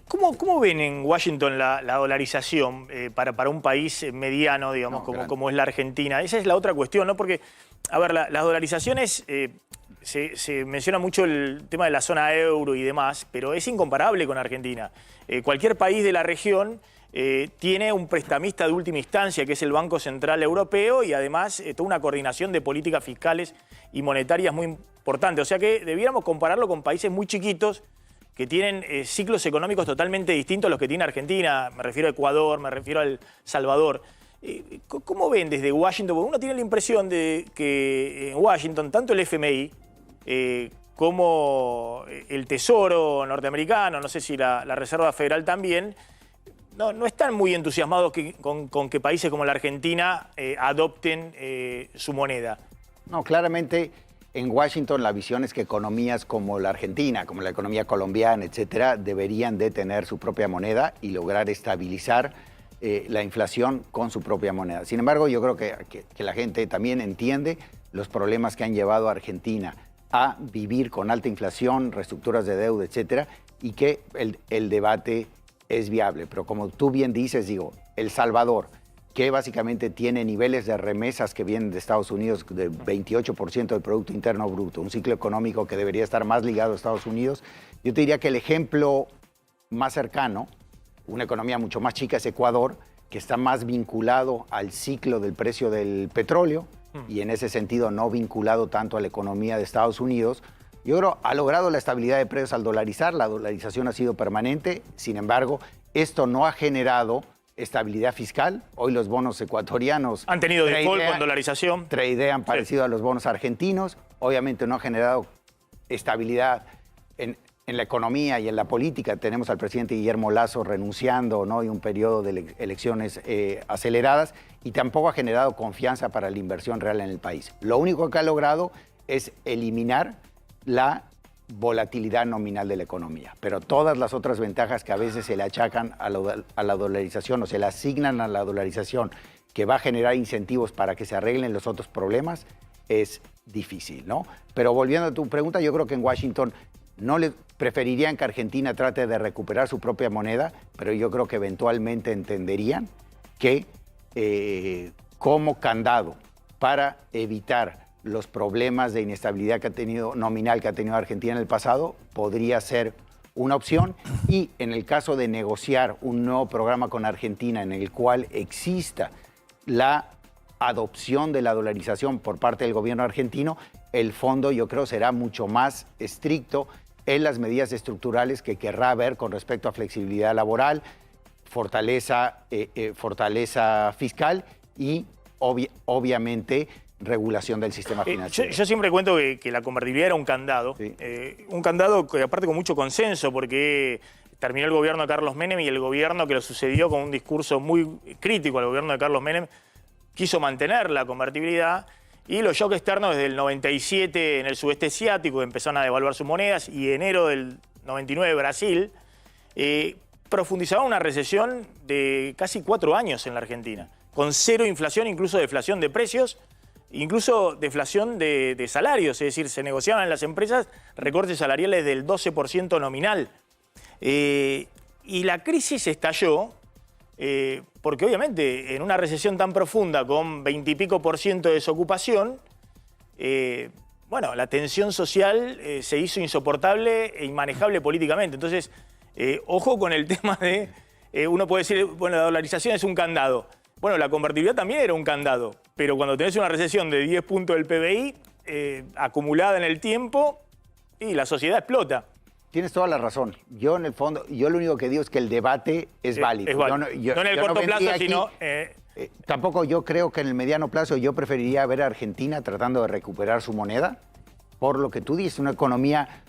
¿Cómo ven en Washington la dolarización para un país mediano, digamos, como es la Argentina? Esa es la otra cuestión, ¿no? Porque, a ver, las dolarizaciones... Se menciona mucho el tema de la zona euro y demás, pero es incomparable con Argentina. Cualquier país de la región tiene un prestamista de última instancia, que es el Banco Central Europeo, y además toda una coordinación de políticas fiscales y monetarias muy importante. O sea que debiéramos compararlo con países muy chiquitos que tienen ciclos económicos totalmente distintos a los que tiene Argentina. Me refiero a Ecuador, me refiero a El Salvador. ¿Cómo ven desde Washington? Porque uno tiene la impresión de que en Washington, tanto el FMI como el Tesoro norteamericano, no sé si la Reserva Federal también, no están muy entusiasmados con que países como la Argentina adopten su moneda. No, claramente en Washington la visión es que economías como la Argentina, como la economía colombiana, etcétera, deberían de tener su propia moneda y lograr estabilizar la inflación con su propia moneda. Sin embargo, yo creo que la gente también entiende los problemas que han llevado a Argentina a vivir con alta inflación, reestructuras de deuda, etcétera, y que el debate es viable. Pero como tú bien dices, digo, El Salvador, que básicamente tiene niveles de remesas que vienen de Estados Unidos de 28% del Producto Interno Bruto, un ciclo económico que debería estar más ligado a Estados Unidos, yo te diría que el ejemplo más cercano, una economía mucho más chica, es Ecuador, que está más vinculado al ciclo del precio del petróleo, y en ese sentido no vinculado tanto a la economía de Estados Unidos. Yo creo ha logrado la estabilidad de precios al dolarizar, la dolarización ha sido permanente. Sin embargo, esto no ha generado estabilidad fiscal. Hoy los bonos ecuatorianos Han tenido default con dolarización. tradean parecido a los bonos argentinos. Obviamente no ha generado estabilidad en la economía y en la política. Tenemos al presidente Guillermo Lasso renunciando, ¿no? Y un periodo de elecciones aceleradas, y tampoco ha generado confianza para la inversión real en el país. Lo único que ha logrado es eliminar la volatilidad nominal de la economía. Pero todas las otras ventajas que a veces se le achacan a la dolarización o se le asignan a la dolarización, que va a generar incentivos para que se arreglen los otros problemas, es difícil, ¿no? Pero volviendo a tu pregunta, yo creo que en Washington no le preferirían que Argentina trate de recuperar su propia moneda, pero yo creo que eventualmente entenderían que como candado para evitar los problemas de inestabilidad nominal que ha tenido Argentina en el pasado, podría ser una opción. Y en el caso de negociar un nuevo programa con Argentina en el cual exista la adopción de la dolarización por parte del gobierno argentino, el fondo yo creo será mucho más estricto en las medidas estructurales que querrá ver con respecto a flexibilidad laboral, fortaleza fiscal y obviamente regulación del sistema financiero. Yo siempre cuento que la convertibilidad era un candado, un candado que aparte con mucho consenso, porque terminó el gobierno de Carlos Menem y el gobierno que lo sucedió con un discurso muy crítico al gobierno de Carlos Menem quiso mantener la convertibilidad, y los shocks externos desde el 97 en el sudeste asiático empezaron a devaluar sus monedas, y enero del 99 Brasil profundizaba una recesión de casi 4 años en la Argentina, con cero inflación, incluso deflación de precios, incluso deflación de salarios, es decir, se negociaban en las empresas recortes salariales del 12% nominal. Y la crisis estalló porque obviamente en una recesión tan profunda con 20 y pico % de desocupación, bueno, la tensión social se hizo insoportable e inmanejable políticamente. Entonces, ojo con el tema de, uno puede decir, bueno, la dolarización es un candado. Bueno, la convertibilidad también era un candado, pero cuando tenés una recesión de 10 puntos del PBI acumulada en el tiempo, y la sociedad explota. Tienes toda la razón. Yo en el fondo, yo lo único que digo es que el debate es válido. Es válido. No en el corto plazo, sino... Tampoco yo creo que en el mediano plazo yo preferiría ver a Argentina tratando de recuperar su moneda, por lo que tú dices, una economía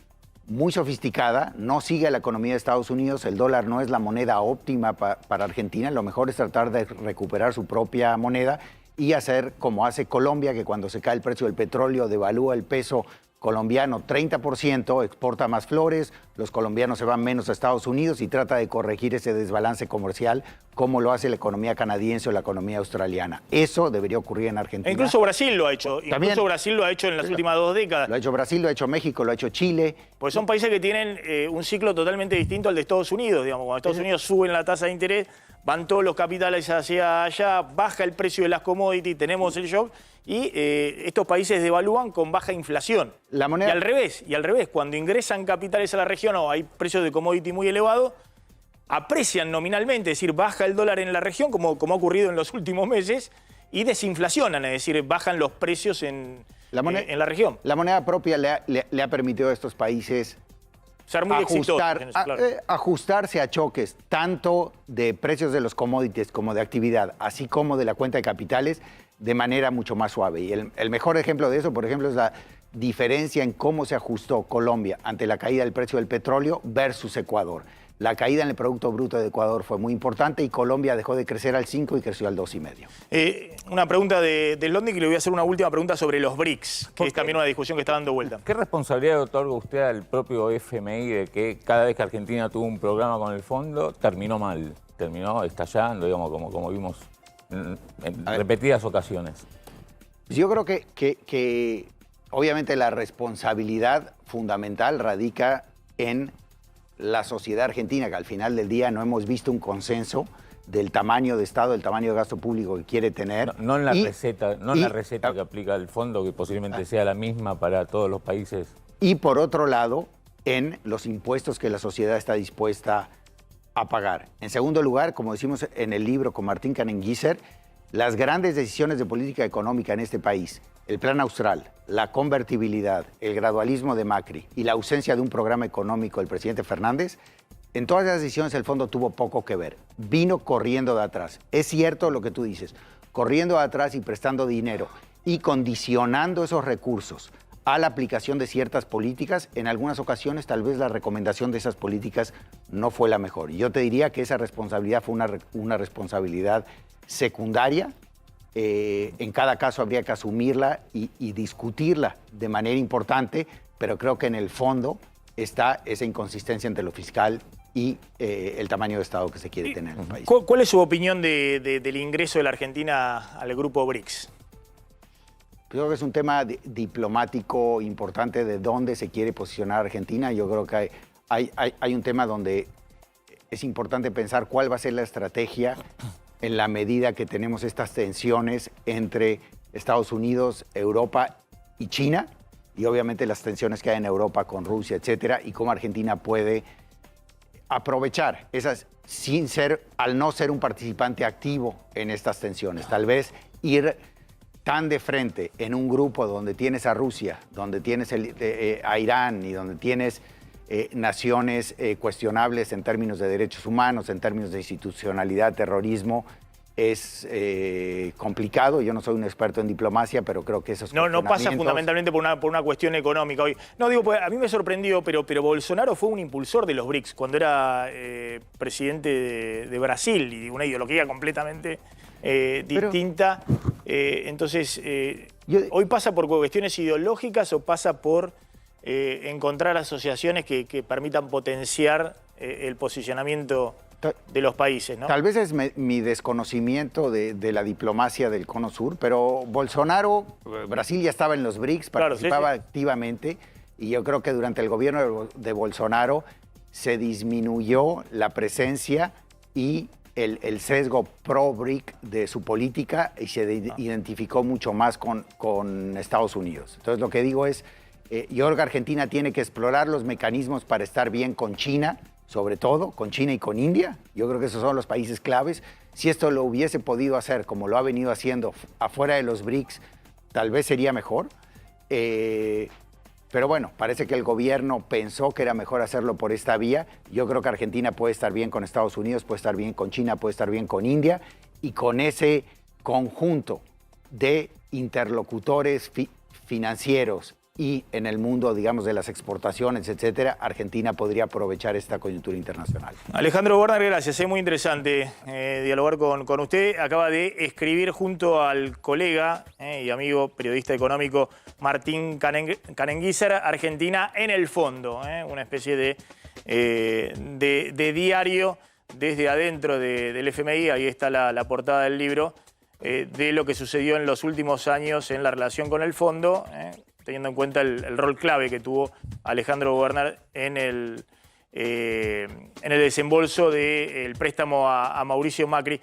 muy sofisticada, no sigue a la economía de Estados Unidos, el dólar no es la moneda óptima para Argentina, lo mejor es tratar de recuperar su propia moneda y hacer como hace Colombia, que cuando se cae el precio del petróleo devalúa el peso colombiano 30%, exporta más flores, los colombianos se van menos a Estados Unidos y trata de corregir ese desbalance comercial como lo hace la economía canadiense o la economía australiana. Eso debería ocurrir en Argentina. E incluso Brasil lo ha hecho. También, incluso Brasil lo ha hecho en las últimas 2 décadas. Lo ha hecho Brasil, lo ha hecho México, lo ha hecho Chile. Porque son países que tienen un ciclo totalmente distinto al de Estados Unidos. Digamos, cuando Estados Unidos suben la tasa de interés, van todos los capitales hacia allá, baja el precio de las commodities, tenemos el shock, y estos países devalúan con baja inflación. La moneda... Y al revés, cuando ingresan capitales a la región o hay precios de commodity muy elevados, aprecian nominalmente, es decir, baja el dólar en la región, como ha ocurrido en los últimos meses, y desinflacionan, es decir, bajan los precios en la región. La moneda propia le ha permitido a estos países ser muy ajustarse a choques, tanto de precios de los commodities como de actividad, así como de la cuenta de capitales, de manera mucho más suave. Y el mejor ejemplo de eso, por ejemplo, es la diferencia en cómo se ajustó Colombia ante la caída del precio del petróleo versus Ecuador. La caída en el Producto Bruto de Ecuador fue muy importante y Colombia dejó de crecer al 5 y creció al 2,5. Una pregunta de Londres, que le voy a hacer una última pregunta sobre los BRICS, que es también una discusión que está dando vuelta. ¿Qué responsabilidad otorga usted al propio FMI de que cada vez que Argentina tuvo un programa con el fondo, terminó mal, terminó estallando, digamos, como vimos en repetidas ocasiones? Yo creo que obviamente la responsabilidad fundamental radica en la sociedad argentina, que al final del día no hemos visto un consenso del tamaño de Estado, del tamaño de gasto público que quiere tener. No en la receta que aplica el fondo, que posiblemente sea la misma para todos los países. Y por otro lado, en los impuestos que la sociedad está dispuesta a pagar. En segundo lugar, como decimos en el libro con Martín Canenguícer, las grandes decisiones de política económica en este país, el Plan Austral, la convertibilidad, el gradualismo de Macri y la ausencia de un programa económico del presidente Fernández, en todas las decisiones el fondo tuvo poco que ver. Vino corriendo de atrás. Es cierto lo que tú dices, corriendo de atrás y prestando dinero y condicionando esos recursos a la aplicación de ciertas políticas. En algunas ocasiones tal vez la recomendación de esas políticas no fue la mejor. Y yo te diría que esa responsabilidad fue una responsabilidad secundaria. En cada caso habría que asumirla y discutirla de manera importante, pero creo que en el fondo está esa inconsistencia entre lo fiscal y el tamaño de Estado que se quiere tener en el país. ¿Cuál es su opinión del ingreso de la Argentina al grupo BRICS? Creo que es un tema diplomático importante de dónde se quiere posicionar Argentina. Yo creo que hay un tema donde es importante pensar cuál va a ser la estrategia en la medida que tenemos estas tensiones entre Estados Unidos, Europa y China, y obviamente las tensiones que hay en Europa con Rusia, etcétera, y cómo Argentina puede aprovechar esas al no ser un participante activo en estas tensiones. Tal vez ir tan de frente en un grupo donde tienes a Rusia, donde tienes a Irán y donde tienes naciones cuestionables en términos de derechos humanos, en términos de institucionalidad, terrorismo, es complicado. Yo no soy un experto en diplomacia, pero creo que esos no pasa fundamentalmente por una cuestión económica hoy. No, digo, pues, a mí me sorprendió, pero Bolsonaro fue un impulsor de los BRICS cuando era presidente de Brasil, y una ideología completamente distinta. Entonces, ¿hoy pasa por cuestiones ideológicas o pasa por encontrar asociaciones que permitan potenciar el posicionamiento de los países, ¿no? Tal vez es mi desconocimiento de la diplomacia del Cono Sur, pero Bolsonaro, Brasil ya estaba en los BRICS, participaba activamente, y yo creo que durante el gobierno de Bolsonaro se disminuyó la presencia y el sesgo pro-BRIC de su política, y se identificó mucho más con Estados Unidos. Entonces lo que digo es, yo creo que Argentina tiene que explorar los mecanismos para estar bien con China, sobre todo con China y con India. Yo creo que esos son los países claves. Si esto lo hubiese podido hacer como lo ha venido haciendo afuera de los BRICS, tal vez sería mejor. Pero bueno, parece que el gobierno pensó que era mejor hacerlo por esta vía. Yo creo que Argentina puede estar bien con Estados Unidos, puede estar bien con China, puede estar bien con India, y con ese conjunto de interlocutores financieros y en el mundo, digamos, de las exportaciones, etcétera, Argentina podría aprovechar esta coyuntura internacional. Alejandro Werner, gracias. Es muy interesante dialogar con usted. Acaba de escribir junto al colega y amigo periodista económico Martín Canenguízar, Argentina en el fondo, una especie de diario desde adentro del FMI. Ahí está la portada del libro, de lo que sucedió en los últimos años en la relación con el fondo, teniendo en cuenta el rol clave que tuvo Alejandro Werner en el desembolso del préstamo a Mauricio Macri.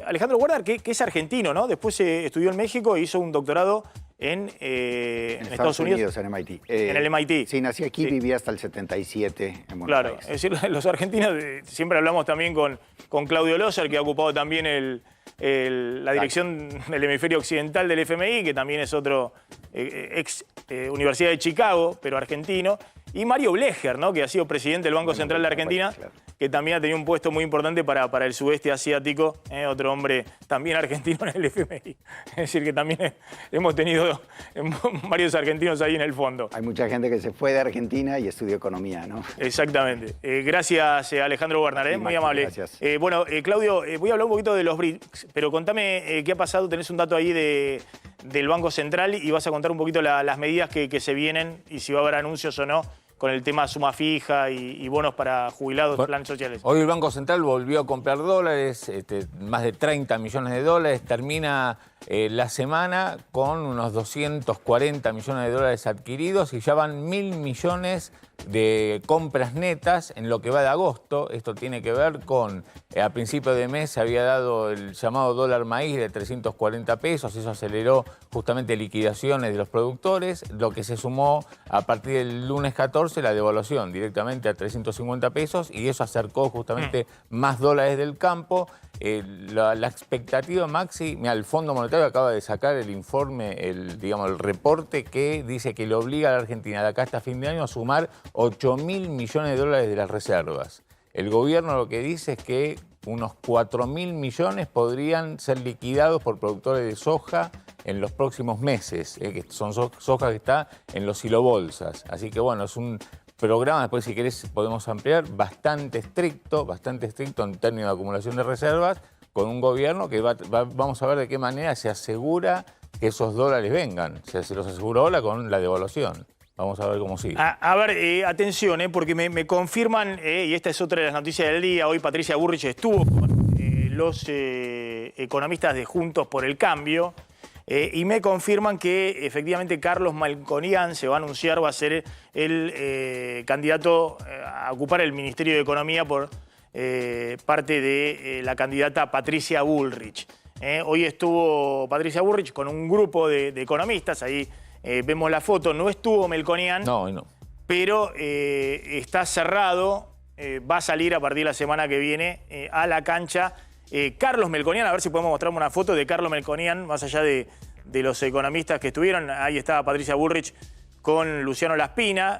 Alejandro Werner, que es argentino, ¿no? Después estudió en México e hizo un doctorado en Estados Unidos. En MIT. En el MIT. Sí, nací aquí, viví hasta el 77 en Buenos Claro, Aires. es decir, los argentinos, siempre hablamos también con Claudio Loser, que ha ocupado también la dirección del hemisferio occidental del FMI, que también es otro ex Universidad de Chicago, pero argentino, y Mario Blecher, ¿no? Que ha sido presidente del Banco Central de Argentina, claro, que también ha tenido un puesto muy importante para el sudeste asiático, otro hombre también argentino en el FMI. Es decir, que también hemos tenido varios argentinos ahí en el fondo. Hay mucha gente que se fue de Argentina y estudió economía, ¿no? Exactamente. Gracias, Alejandro Werner, Sí, muy Maxi, amable. gracias. Bueno, Claudio, voy a hablar un poquito de los BRICS, pero contame qué ha pasado. Tenés un dato ahí del Banco Central y vas a contar un poquito las medidas que se vienen y si va a haber anuncios o no con el tema suma fija y bonos para jubilados, planes sociales. Hoy el Banco Central volvió a comprar dólares, más de 30 millones de dólares. Termina la semana con unos 240 millones de dólares adquiridos y ya van 1.000 millones de compras netas en lo que va de agosto. Esto tiene que ver con, a principio de mes se había dado el llamado dólar maíz de 340 pesos, eso aceleró justamente liquidaciones de los productores, lo que se sumó a partir del lunes 14 la devaluación directamente a 350 pesos y eso acercó justamente más dólares del campo. La expectativa, Maxi, mira, el Fondo Monetario acaba de sacar el informe, el reporte que dice que le obliga a la Argentina de acá hasta fin de año a sumar 8.000 millones de dólares de las reservas. El gobierno lo que dice es que unos 4.000 millones podrían ser liquidados por productores de soja en los próximos meses, que son soja que está en los silobolsas. Así que bueno, es un programa, después si querés podemos ampliar, bastante estricto en términos de acumulación de reservas, con un gobierno que vamos a ver de qué manera se asegura que esos dólares vengan. O sea, se los aseguró con la devaluación. Vamos a ver cómo sigue. A ver, atención, porque me confirman, y esta es otra de las noticias del día, hoy Patricia Bullrich estuvo con los economistas de Juntos por el Cambio, y me confirman que efectivamente Carlos Melconian se va a anunciar, va a ser el candidato a ocupar el Ministerio de Economía por parte de la candidata Patricia Bullrich. Hoy estuvo Patricia Bullrich con un grupo de economistas, ahí vemos la foto, no estuvo Melconian, no. Pero está cerrado, va a salir a partir de la semana que viene a la cancha Carlos Melconian. A ver si podemos mostrarme una foto de Carlos Melconian, más allá de los economistas que estuvieron. Ahí estaba Patricia Bullrich con Luciano Laspina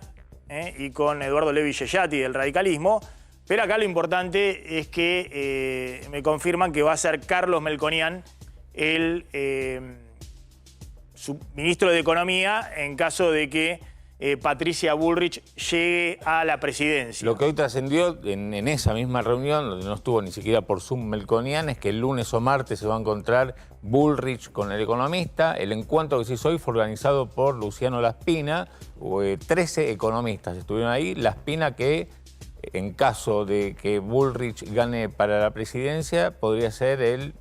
y con Eduardo Levi Yeyati del radicalismo. Pero acá lo importante es que me confirman que va a ser Carlos Melconian el ministro de Economía en caso de que Patricia Bullrich llegue a la presidencia. Lo que hoy trascendió en esa misma reunión, donde no estuvo ni siquiera por Zoom Melconian, es que el lunes o martes se va a encontrar Bullrich con el economista. El encuentro que se hizo hoy fue organizado por Luciano Laspina. 13 economistas estuvieron ahí. Laspina, que en caso de que Bullrich gane para la presidencia, podría ser el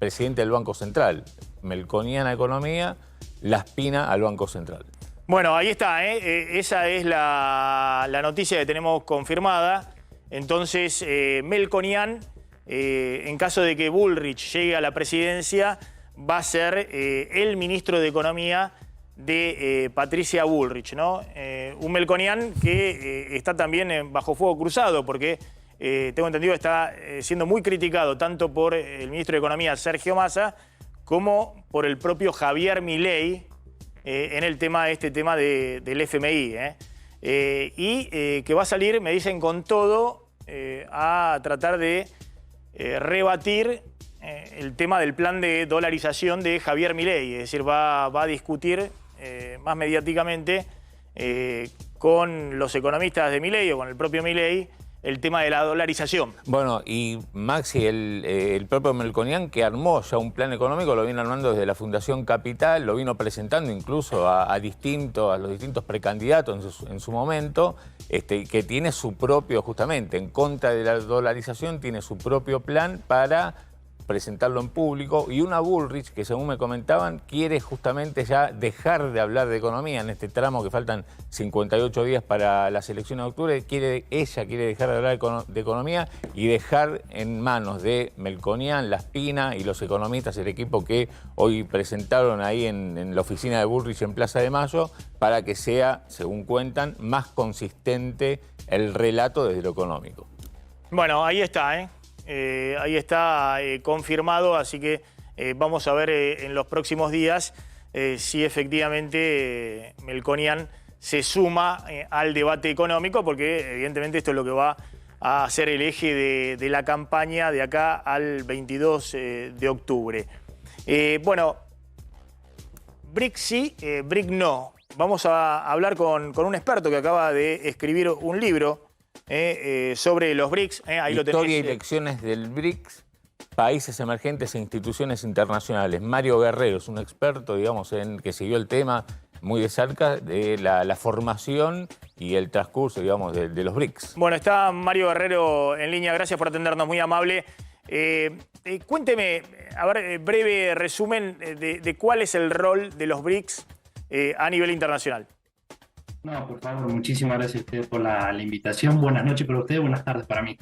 presidente del Banco Central. Melconian a Economía, Laspina al Banco Central. Bueno, ahí está, esa es la noticia que tenemos confirmada. Entonces, Melconian, en caso de que Bullrich llegue a la presidencia, va a ser el ministro de Economía de Patricia Bullrich, ¿no? Un Melconian que está también bajo fuego cruzado, porque tengo entendido que está siendo muy criticado tanto por el ministro de Economía, Sergio Massa, como por el propio Javier Milei, en el tema del FMI. Y que va a salir, me dicen, con todo a tratar de rebatir el tema del plan de dolarización de Javier Milei. Es decir, va a discutir más mediáticamente con los economistas de Milei o con el propio Milei el tema de la dolarización. Bueno, y Maxi, el propio Melconian, que armó ya un plan económico, lo viene armando desde la Fundación Capital, lo vino presentando incluso a los distintos precandidatos en su momento, que tiene su propio, justamente, en contra de la dolarización, tiene su propio plan para presentarlo en público, y una Bullrich que, según me comentaban, quiere justamente ya dejar de hablar de economía en este tramo que faltan 58 días para las elecciones de octubre. Ella quiere dejar de hablar de economía y dejar en manos de Melconian, Laspina y los economistas, el equipo que hoy presentaron ahí en la oficina de Bullrich en Plaza de Mayo, para que sea, según cuentan, más consistente el relato desde lo económico. Bueno, ahí está, ahí está confirmado, así que vamos a ver en los próximos días si efectivamente Melconian se suma al debate económico, porque evidentemente esto es lo que va a ser el eje de la campaña de acá al 22 de octubre. Bueno, BRIC sí, BRIC no. Vamos a hablar con un experto que acaba de escribir un libro sobre los BRICS. Ahí lo tenés. Historia y lecciones del BRICS, países emergentes e instituciones internacionales. Mario Guerrero es un experto, digamos, que siguió el tema muy de cerca de la formación y el transcurso, digamos, de los BRICS. Bueno, está Mario Guerrero en línea. Gracias por atendernos, muy amable. Cuénteme, a ver, breve resumen de cuál es el rol de los BRICS a nivel internacional. No, por favor, muchísimas gracias a ustedes por la invitación. Buenas noches para ustedes, buenas tardes para mí.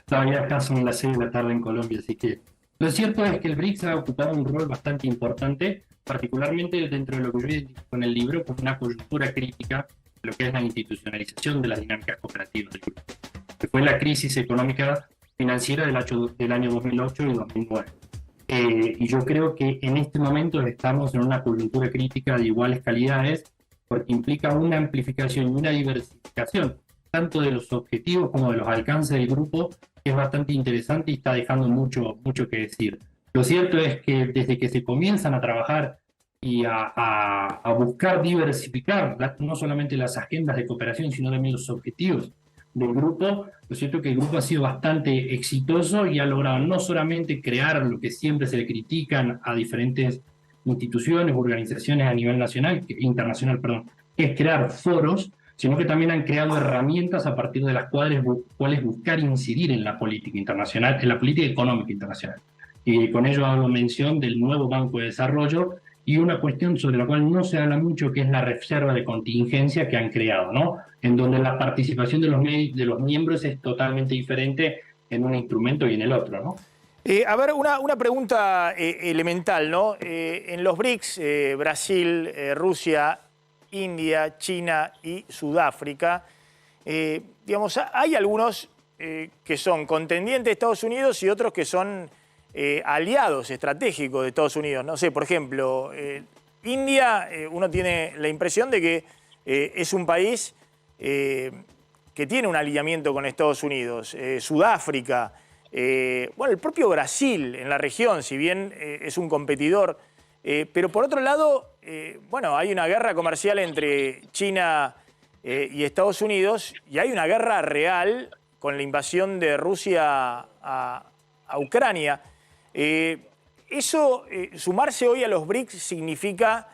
Todavía acá son las 6 de la tarde en Colombia, así que... Lo cierto es que el BRICS ha ocupado un rol bastante importante, particularmente dentro de lo que yo identifico en el libro, como una coyuntura crítica de lo que es la institucionalización de las dinámicas cooperativas del grupo, que fue la crisis económica financiera del año 2008 y 2009. Y yo creo que en este momento estamos en una coyuntura crítica de iguales calidades, porque implica una amplificación y una diversificación tanto de los objetivos como de los alcances del grupo, es bastante interesante y está dejando mucho que decir. Lo cierto es que desde que se comienzan a trabajar y a buscar diversificar no solamente las agendas de cooperación, sino también los objetivos del grupo, lo cierto es que el grupo ha sido bastante exitoso y ha logrado no solamente crear lo que siempre se le critican a diferentes instituciones, organizaciones a nivel internacional, que es crear foros, sino que también han creado herramientas a partir de las cuales buscar incidir en la política internacional, en la política económica internacional. Y con ello hago mención del nuevo Banco de Desarrollo y una cuestión sobre la cual no se habla mucho, que es la reserva de contingencia que han creado, ¿no? En donde la participación de los miembros es totalmente diferente en un instrumento y en el otro, ¿no? A ver, una pregunta elemental, ¿no? En los BRICS, Brasil, Rusia, India, China y Sudáfrica, digamos, hay algunos que son contendientes de Estados Unidos y otros que son aliados estratégicos de Estados Unidos. No sé, por ejemplo, India, uno tiene la impresión de que es un país que tiene un alineamiento con Estados Unidos. Sudáfrica, bueno, el propio Brasil en la región, si bien es un competidor, pero por otro lado, bueno, hay una guerra comercial entre China y Estados Unidos y hay una guerra real con la invasión de Rusia a Ucrania. Sumarse hoy a los BRICS significa,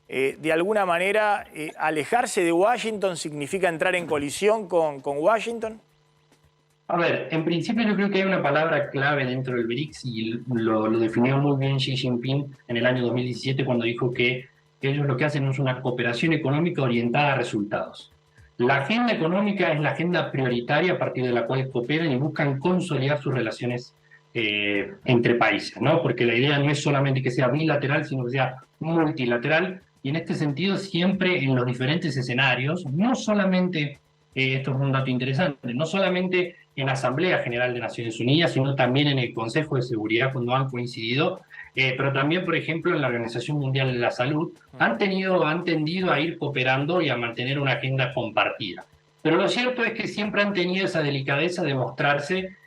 de alguna manera, alejarse de Washington, significa entrar en colisión con Washington. A ver, en principio yo creo que hay una palabra clave dentro del BRICS y lo definió muy bien Xi Jinping en el año 2017 cuando dijo que ellos lo que hacen es una cooperación económica orientada a resultados. La agenda económica es la agenda prioritaria a partir de la cual cooperan y buscan consolidar sus relaciones entre países, ¿no? Porque la idea no es solamente que sea bilateral, sino que sea multilateral, y en este sentido siempre en los diferentes escenarios, no solamente, esto es un dato interesante, no solamente en la Asamblea General de Naciones Unidas, sino también en el Consejo de Seguridad cuando han coincidido, pero también, por ejemplo, en la Organización Mundial de la Salud, han tendido a ir cooperando y a mantener una agenda compartida. Pero lo cierto es que siempre han tenido esa delicadeza de mostrarse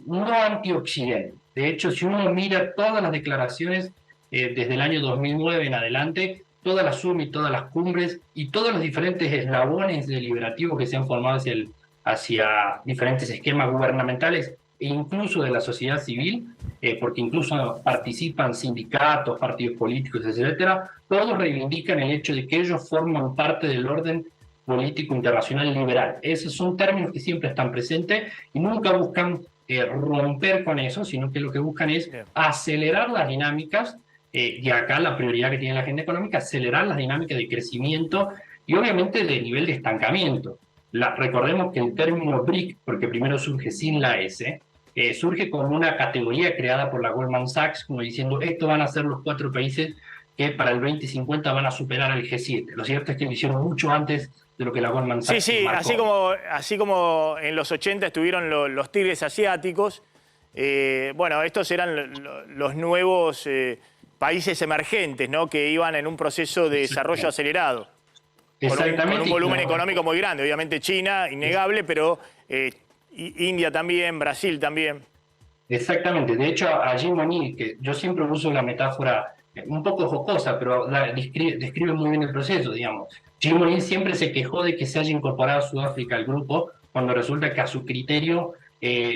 no anti-Occidente. De hecho, si uno mira todas las declaraciones desde el año 2009 en adelante, todas las summit, todas las cumbres y todos los diferentes eslabones deliberativos que se han formado hacia diferentes esquemas gubernamentales e incluso de la sociedad civil, porque incluso participan sindicatos, partidos políticos, etcétera, todos reivindican el hecho de que ellos forman parte del orden político internacional liberal. Esos son términos que siempre están presentes y nunca buscan romper con eso, sino que lo que buscan es acelerar las dinámicas, y acá la prioridad que tiene la agenda económica, acelerar las dinámicas de crecimiento y obviamente de nivel de estancamiento. Recordemos que el término BRIC, porque primero surge sin la S, surge como una categoría creada por la Goldman Sachs, como diciendo, estos van a ser los 4 países que para el 2050 van a superar al G7. Lo cierto es que lo hicieron mucho antes de lo que la Goldman Sachs marcó. Así como en los 80 estuvieron los tigres asiáticos, bueno, estos eran los nuevos países emergentes, ¿no? Que iban en un proceso de desarrollo acelerado. Con un volumen económico muy grande. Obviamente China, innegable, pero India también, Brasil también. Exactamente. De hecho, a Jim O'Neill, que yo siempre uso la metáfora un poco jocosa, pero describe muy bien el proceso, digamos. Jim O'Neill siempre se quejó de que se haya incorporado Sudáfrica al grupo, cuando resulta que a su criterio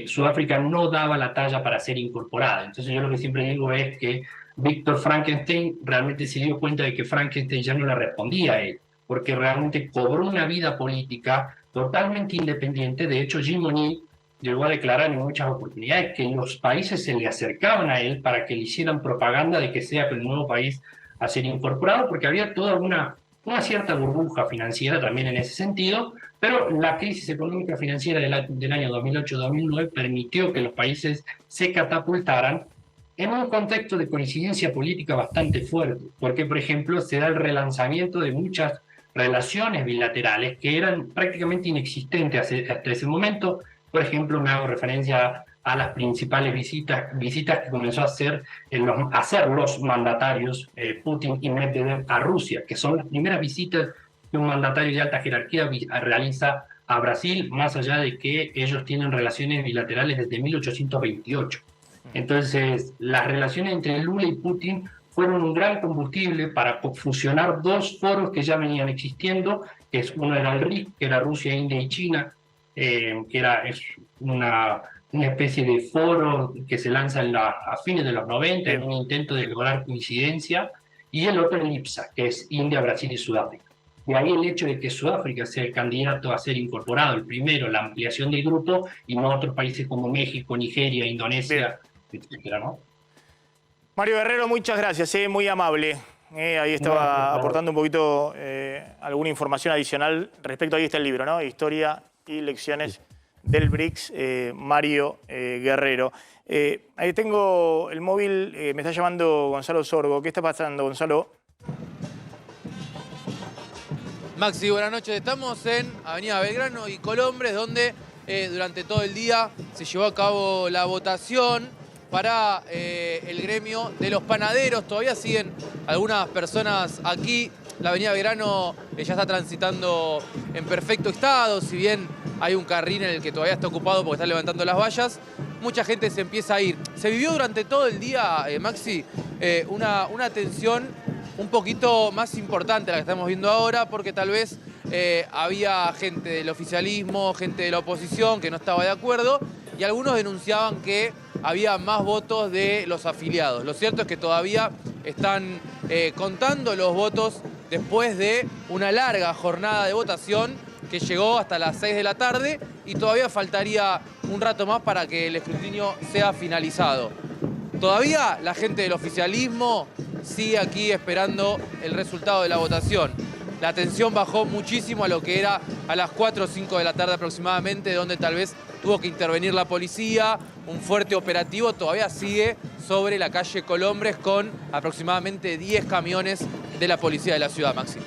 Sudáfrica no daba la talla para ser incorporada. Entonces yo lo que siempre digo es que Víctor Frankenstein realmente se dio cuenta de que Frankenstein ya no le respondía a él, porque realmente cobró una vida política totalmente independiente. De hecho, Jim O'Neill llegó a declarar en muchas oportunidades que los países se le acercaban a él para que le hicieran propaganda de que sea el nuevo país a ser incorporado, porque había toda una cierta burbuja financiera también en ese sentido, pero la crisis económica financiera del año 2008-2009 permitió que los países se catapultaran en un contexto de coincidencia política bastante fuerte, porque, por ejemplo, se da el relanzamiento de muchas relaciones bilaterales que eran prácticamente inexistentes hasta ese momento. Por ejemplo, me hago referencia a las principales visitas que comenzó a hacer los mandatarios Putin y Medvedev a Rusia, que son las primeras visitas que un mandatario de alta jerarquía realiza a Brasil, más allá de que ellos tienen relaciones bilaterales desde 1828. Entonces, las relaciones entre Lula y Putin fueron un gran combustible para fusionar dos foros que ya venían existiendo, uno era el RIC, que era Rusia, India y China, es una especie de foro que se lanza a fines de los 90 en un intento de lograr coincidencia, y el otro el IPSA, que es India, Brasil y Sudáfrica. De ahí el hecho de que Sudáfrica sea el candidato a ser incorporado, el primero, la ampliación del grupo, y no otros países como México, Nigeria, Indonesia, etcétera, ¿no? Mario Guerrero, muchas gracias, muy amable. Ahí estaba aportando un poquito alguna información adicional respecto, ahí está el libro, ¿no? Historia y lecciones del BRICS, Mario Guerrero. Ahí tengo el móvil, me está llamando Gonzalo Sorgo. ¿Qué está pasando, Gonzalo? Maxi, buenas noches. Estamos en Avenida Belgrano y Colombres, donde durante todo el día se llevó a cabo la votación para el gremio de los panaderos. Todavía siguen algunas personas aquí. La Avenida Belgrano ya está transitando en perfecto estado, si bien hay un carril en el que todavía está ocupado porque están levantando las vallas. Mucha gente se empieza a ir. Se vivió durante todo el día, Maxi, una tensión un poquito más importante a la que estamos viendo ahora, porque tal vez había gente del oficialismo, gente de la oposición que no estaba de acuerdo, y algunos denunciaban que había más votos de los afiliados. Lo cierto es que todavía están contando los votos después de una larga jornada de votación que llegó hasta las 6 de la tarde y todavía faltaría un rato más para que el escrutinio sea finalizado. Todavía la gente del oficialismo sigue aquí esperando el resultado de la votación. La tensión bajó muchísimo a lo que era a las 4 o 5 de la tarde aproximadamente, donde tal vez tuvo que intervenir la policía. Un fuerte operativo todavía sigue sobre la calle Colombres con aproximadamente 10 camiones de la policía de la ciudad, Maxi.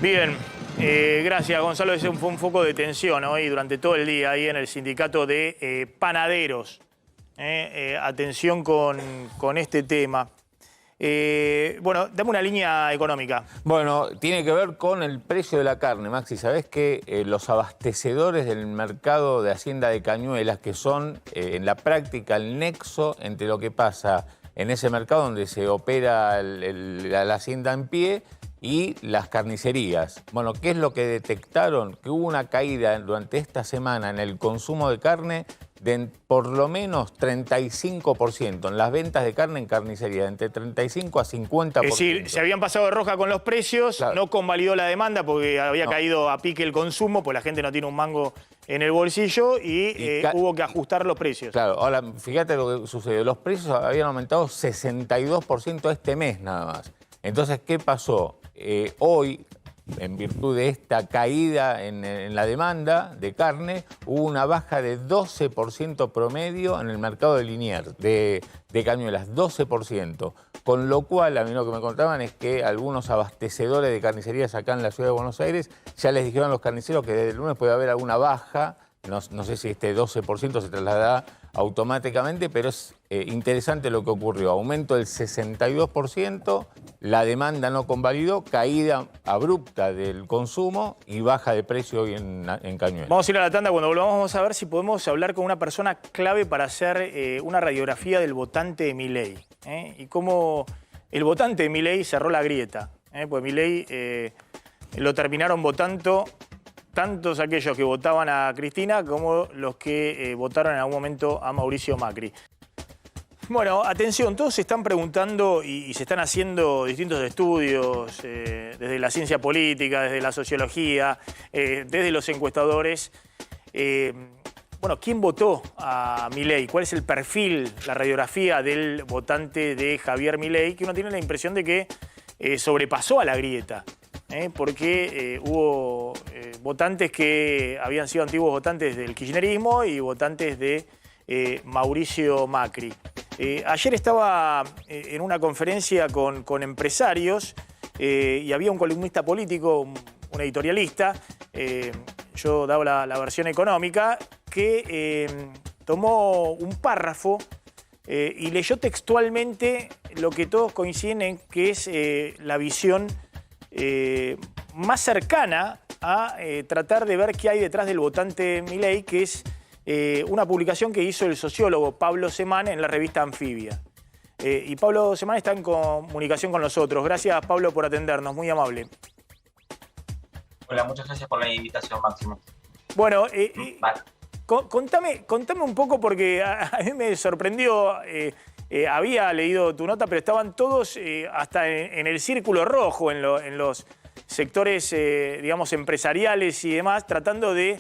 Bien, gracias Gonzalo. Ese fue un foco de tensión hoy durante todo el día ahí en el sindicato de panaderos. Atención con este tema. Bueno, dame una línea económica. Bueno, tiene que ver con el precio de la carne, Maxi. ¿Sabés que los abastecedores del mercado de Hacienda de Cañuelas, que son en la práctica el nexo entre lo que pasa en ese mercado donde se opera la hacienda en pie y las carnicerías? Bueno, ¿qué es lo que detectaron? Que hubo una caída durante esta semana en el consumo de carne de por lo menos 35% en las ventas de carne en carnicería, entre 35 a 50%. Es decir, se habían pasado de roja con los precios, claro. No convalidó la demanda porque había caído a pique el consumo, pues la gente no tiene un mango en el bolsillo y hubo que ajustar los precios. Claro, ahora fíjate lo que sucedió. Los precios habían aumentado 62% este mes nada más. Entonces, ¿qué pasó? Hoy, en virtud de esta caída en la demanda de carne, hubo una baja de 12% promedio en el mercado de Liniers, de Cañuelas, 12%. Con lo cual, a mí lo que me contaban es que algunos abastecedores de carnicerías acá en la ciudad de Buenos Aires ya les dijeron a los carniceros que desde el lunes puede haber alguna baja. No sé si este 12% se trasladará automáticamente, pero es interesante lo que ocurrió. Aumento del 62%, la demanda no convalidó, caída abrupta del consumo y baja de precio hoy en Cañuelas. Vamos a ir a la tanda. Cuando volvamos vamos a ver si podemos hablar con una persona clave para hacer una radiografía del votante de Milei. Y cómo el votante de Milei cerró la grieta. Pues Milei lo terminaron votando tantos aquellos que votaban a Cristina como los que votaron en algún momento a Mauricio Macri. Bueno, atención, todos se están preguntando y se están haciendo distintos estudios desde la ciencia política, desde la sociología, desde los encuestadores. Bueno, ¿quién votó a Milei? ¿Cuál es el perfil, la radiografía del votante de Javier Milei? Que uno tiene la impresión de que sobrepasó a la grieta. Porque hubo votantes que habían sido antiguos votantes del kirchnerismo y votantes de Mauricio Macri. Ayer estaba en una conferencia con empresarios y había un columnista político, un editorialista, yo daba la versión económica, que tomó un párrafo y leyó textualmente lo que todos coinciden en que es la visión más cercana a tratar de ver qué hay detrás del votante Milei, que es una publicación que hizo el sociólogo Pablo Semán en la revista Anfibia. Y Pablo Semán está en comunicación con nosotros. Gracias, Pablo, por atendernos. Muy amable. Hola, muchas gracias por la invitación, Máximo. Bueno, Vale. contame un poco, porque a mí me sorprendió. Había leído tu nota, pero estaban todos hasta en el círculo rojo, en los sectores, digamos, empresariales y demás, tratando de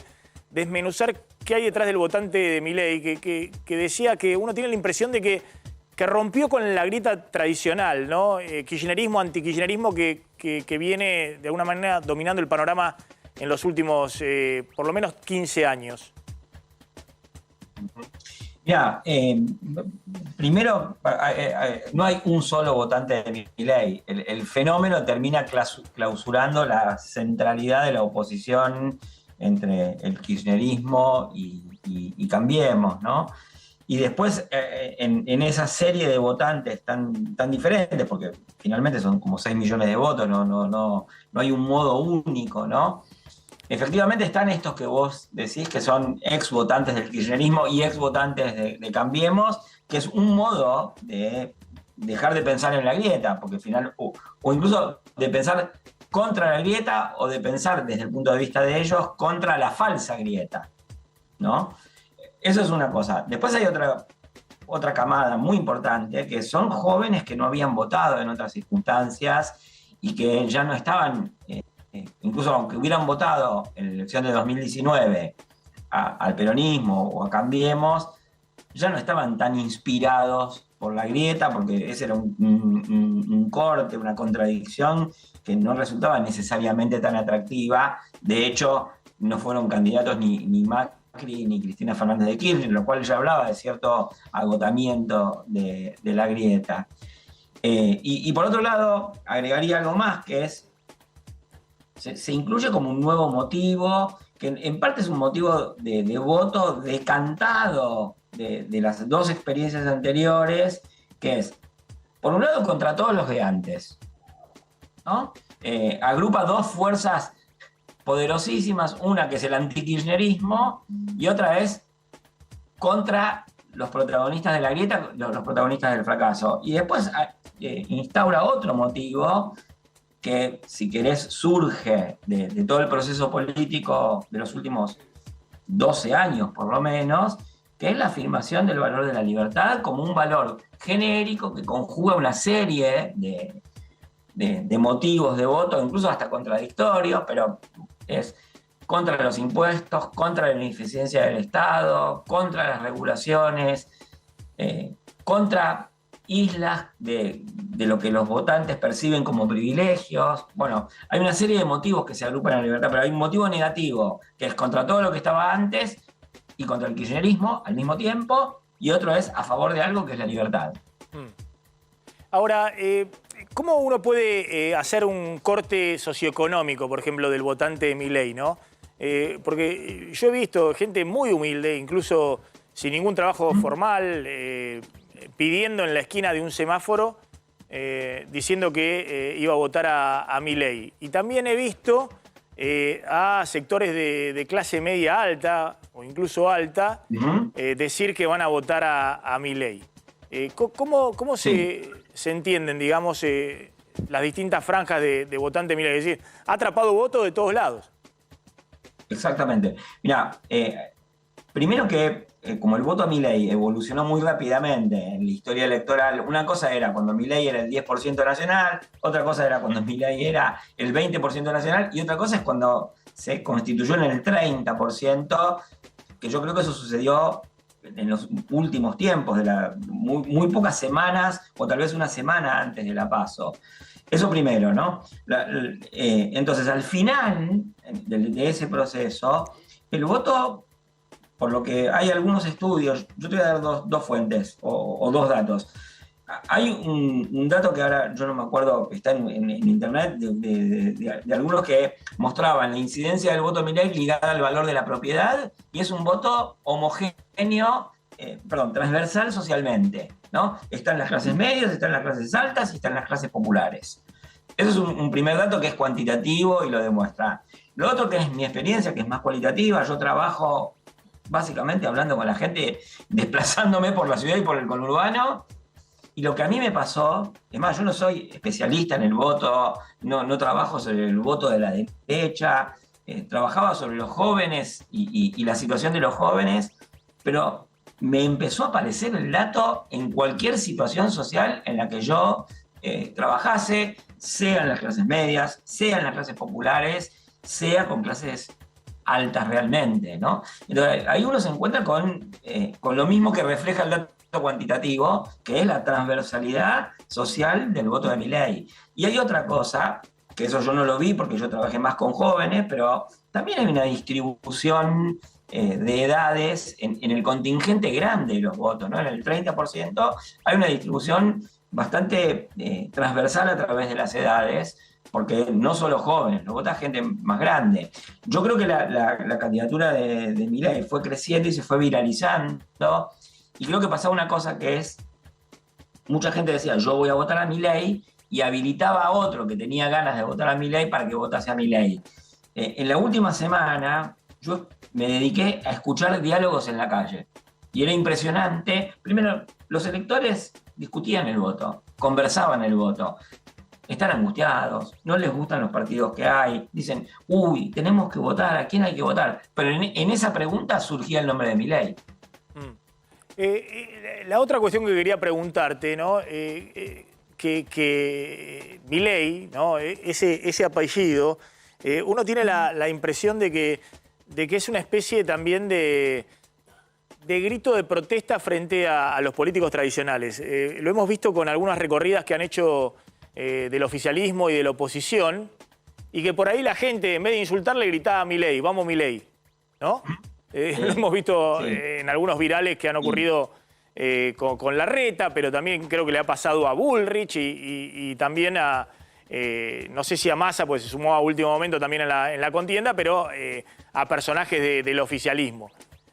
desmenuzar qué hay detrás del votante de Milei, que decía que uno tiene la impresión de que rompió con la grieta tradicional, ¿no? Kirchnerismo, antikirchnerismo, que viene de alguna manera dominando el panorama en los últimos, por lo menos, 15 años. Mira, primero, no hay un solo votante de Milei. El fenómeno termina clausurando la centralidad de la oposición entre el kirchnerismo y Cambiemos, ¿no? Y después, en esa serie de votantes tan diferentes, porque finalmente son como 6 millones de votos, no hay un modo único, ¿no? Efectivamente están estos que vos decís que son ex votantes del kirchnerismo y ex votantes de Cambiemos, que es un modo de dejar de pensar en la grieta, porque al final, o incluso de pensar contra la grieta o de pensar desde el punto de vista de ellos contra la falsa grieta, ¿no? Eso es una cosa. Después hay otra camada muy importante, que son jóvenes que no habían votado en otras circunstancias y que ya no estaban, incluso aunque hubieran votado en la elección de 2019 al peronismo o a Cambiemos, ya no estaban tan inspirados por la grieta, porque ese era un corte, una contradicción que no resultaba necesariamente tan atractiva. De hecho, no fueron candidatos ni Macri ni Cristina Fernández de Kirchner, lo cual ya hablaba de cierto agotamiento de la grieta. Y por otro lado, agregaría algo más, que es, se incluye como un nuevo motivo, que en parte es un motivo de voto decantado de las dos experiencias anteriores, que es, por un lado, contra todos los de antes, ¿no? Agrupa dos fuerzas poderosísimas, una que es el antikirchnerismo y otra es contra los protagonistas de la grieta, los protagonistas del fracaso. Y después instaura otro motivo que, si querés, surge de todo el proceso político de los últimos 12 años, por lo menos, que es la afirmación del valor de la libertad como un valor genérico que conjuga una serie de motivos de voto, incluso hasta contradictorios, pero es contra los impuestos, contra la ineficiencia del Estado, contra las regulaciones, contra islas de lo que los votantes perciben como privilegios. Bueno, hay una serie de motivos que se agrupan en la libertad, pero hay un motivo negativo, que es contra todo lo que estaba antes y contra el kirchnerismo al mismo tiempo, y otro es a favor de algo que es la libertad. Ahora, ¿cómo uno puede hacer un corte socioeconómico, por ejemplo, del votante de Milei, ¿no? Porque yo he visto gente muy humilde, incluso sin ningún trabajo formal, pidiendo en la esquina de un semáforo, diciendo que iba a votar a Milei. Y también he visto a sectores de clase media alta, o incluso alta, decir que van a votar a Milei. ¿Cómo se entienden, digamos, las distintas franjas de votantes Milei? Es decir, ha atrapado votos de todos lados. Exactamente. Mira, primero que como el voto a Milei evolucionó muy rápidamente en la historia electoral, una cosa era cuando Milei era el 10% nacional, otra cosa era cuando Milei era el 20% nacional, y otra cosa es cuando se constituyó en el 30%, que yo creo que eso sucedió en los últimos tiempos, muy pocas semanas, o tal vez una semana antes de la PASO. Eso primero, ¿no? Entonces, al final de ese proceso, el voto, por lo que hay algunos estudios, yo te voy a dar dos fuentes o dos datos. Hay un dato que ahora yo no me acuerdo, está en internet, de algunos que mostraban la incidencia del voto Milei ligada al valor de la propiedad, y es un voto homogéneo, transversal socialmente, ¿no? Están las clases medias, están las clases altas y están las clases populares. Eso es un primer dato que es cuantitativo y lo demuestra. Lo otro que es mi experiencia, que es más cualitativa, yo trabajo básicamente hablando con la gente, desplazándome por la ciudad y por el conurbano. Y lo que a mí me pasó, es más, yo no soy especialista en el voto, no trabajo sobre el voto de la derecha, trabajaba sobre los jóvenes y la situación de los jóvenes, pero me empezó a aparecer el dato en cualquier situación social en la que yo trabajase, sea en las clases medias, sea en las clases populares, sea con clases altas realmente, ¿no? Entonces, ahí uno se encuentra con lo mismo que refleja el dato cuantitativo, que es la transversalidad social del voto de Milei. Y hay otra cosa, que eso yo no lo vi porque yo trabajé más con jóvenes, pero también hay una distribución de edades en el contingente grande de los votos, ¿no? En el 30% hay una distribución bastante transversal a través de las edades, porque no solo jóvenes, lo vota gente más grande. Yo creo que la candidatura de Milei fue creciendo y se fue viralizando, y creo que pasaba una cosa que es, mucha gente decía, yo voy a votar a Milei, y habilitaba a otro que tenía ganas de votar a Milei para que votase a Milei. En la última semana, yo me dediqué a escuchar diálogos en la calle, y era impresionante. Primero, los electores discutían el voto, conversaban el voto. Están angustiados, no les gustan los partidos que hay, dicen, uy, tenemos que votar, ¿a quién hay que votar? Pero en esa pregunta surgía el nombre de Milei. La otra cuestión que quería preguntarte, ¿no? Que Milei, ¿no? Ese apellido, uno tiene la impresión de que es una especie también de grito de protesta frente a los políticos tradicionales. Lo hemos visto con algunas recorridas que han hecho del oficialismo y de la oposición, y que por ahí la gente, en vez de insultarle, gritaba Milei, vamos Milei, ¿no? Sí. Lo hemos visto en algunos virales que han ocurrido con Larreta, pero también creo que le ha pasado a Bullrich y también a, no sé si a Massa, pues se sumó a último momento también en la contienda, pero a personajes del oficialismo.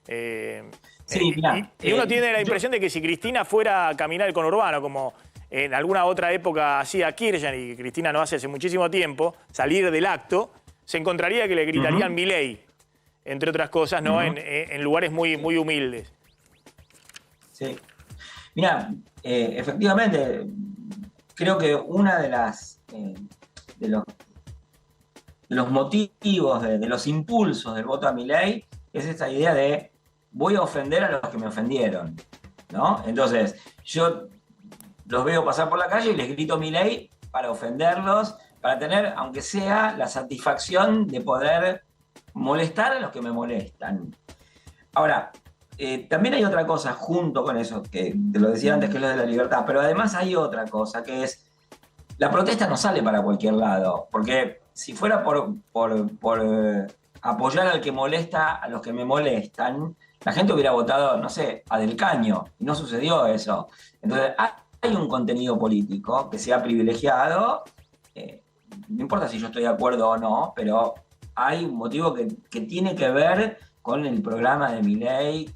Sí, mirá, y uno tiene la impresión de que si Cristina fuera a caminar el conurbano, como en alguna otra época hacía Kirchner, y Cristina no hace muchísimo tiempo, salir del acto, se encontraría que le gritarían Milei, entre otras cosas, ¿no? En lugares muy, muy humildes. Sí. Mira, efectivamente, creo que una de los motivos, de los impulsos del voto a Milei es esta idea de voy a ofender a los que me ofendieron, ¿no? Entonces, yo los veo pasar por la calle y les grito Milei para ofenderlos, para tener, aunque sea, la satisfacción de poder molestar a los que me molestan. Ahora, también hay otra cosa junto con eso, que te lo decía antes, que es lo de la libertad, pero además hay otra cosa, que es, la protesta no sale para cualquier lado, porque si fuera por apoyar al que molesta a los que me molestan, la gente hubiera votado, no sé, a Del Caño, y no sucedió eso. Entonces, hay un contenido político que se ha privilegiado, no importa si yo estoy de acuerdo o no, pero hay un motivo que tiene que ver con el programa de Milei,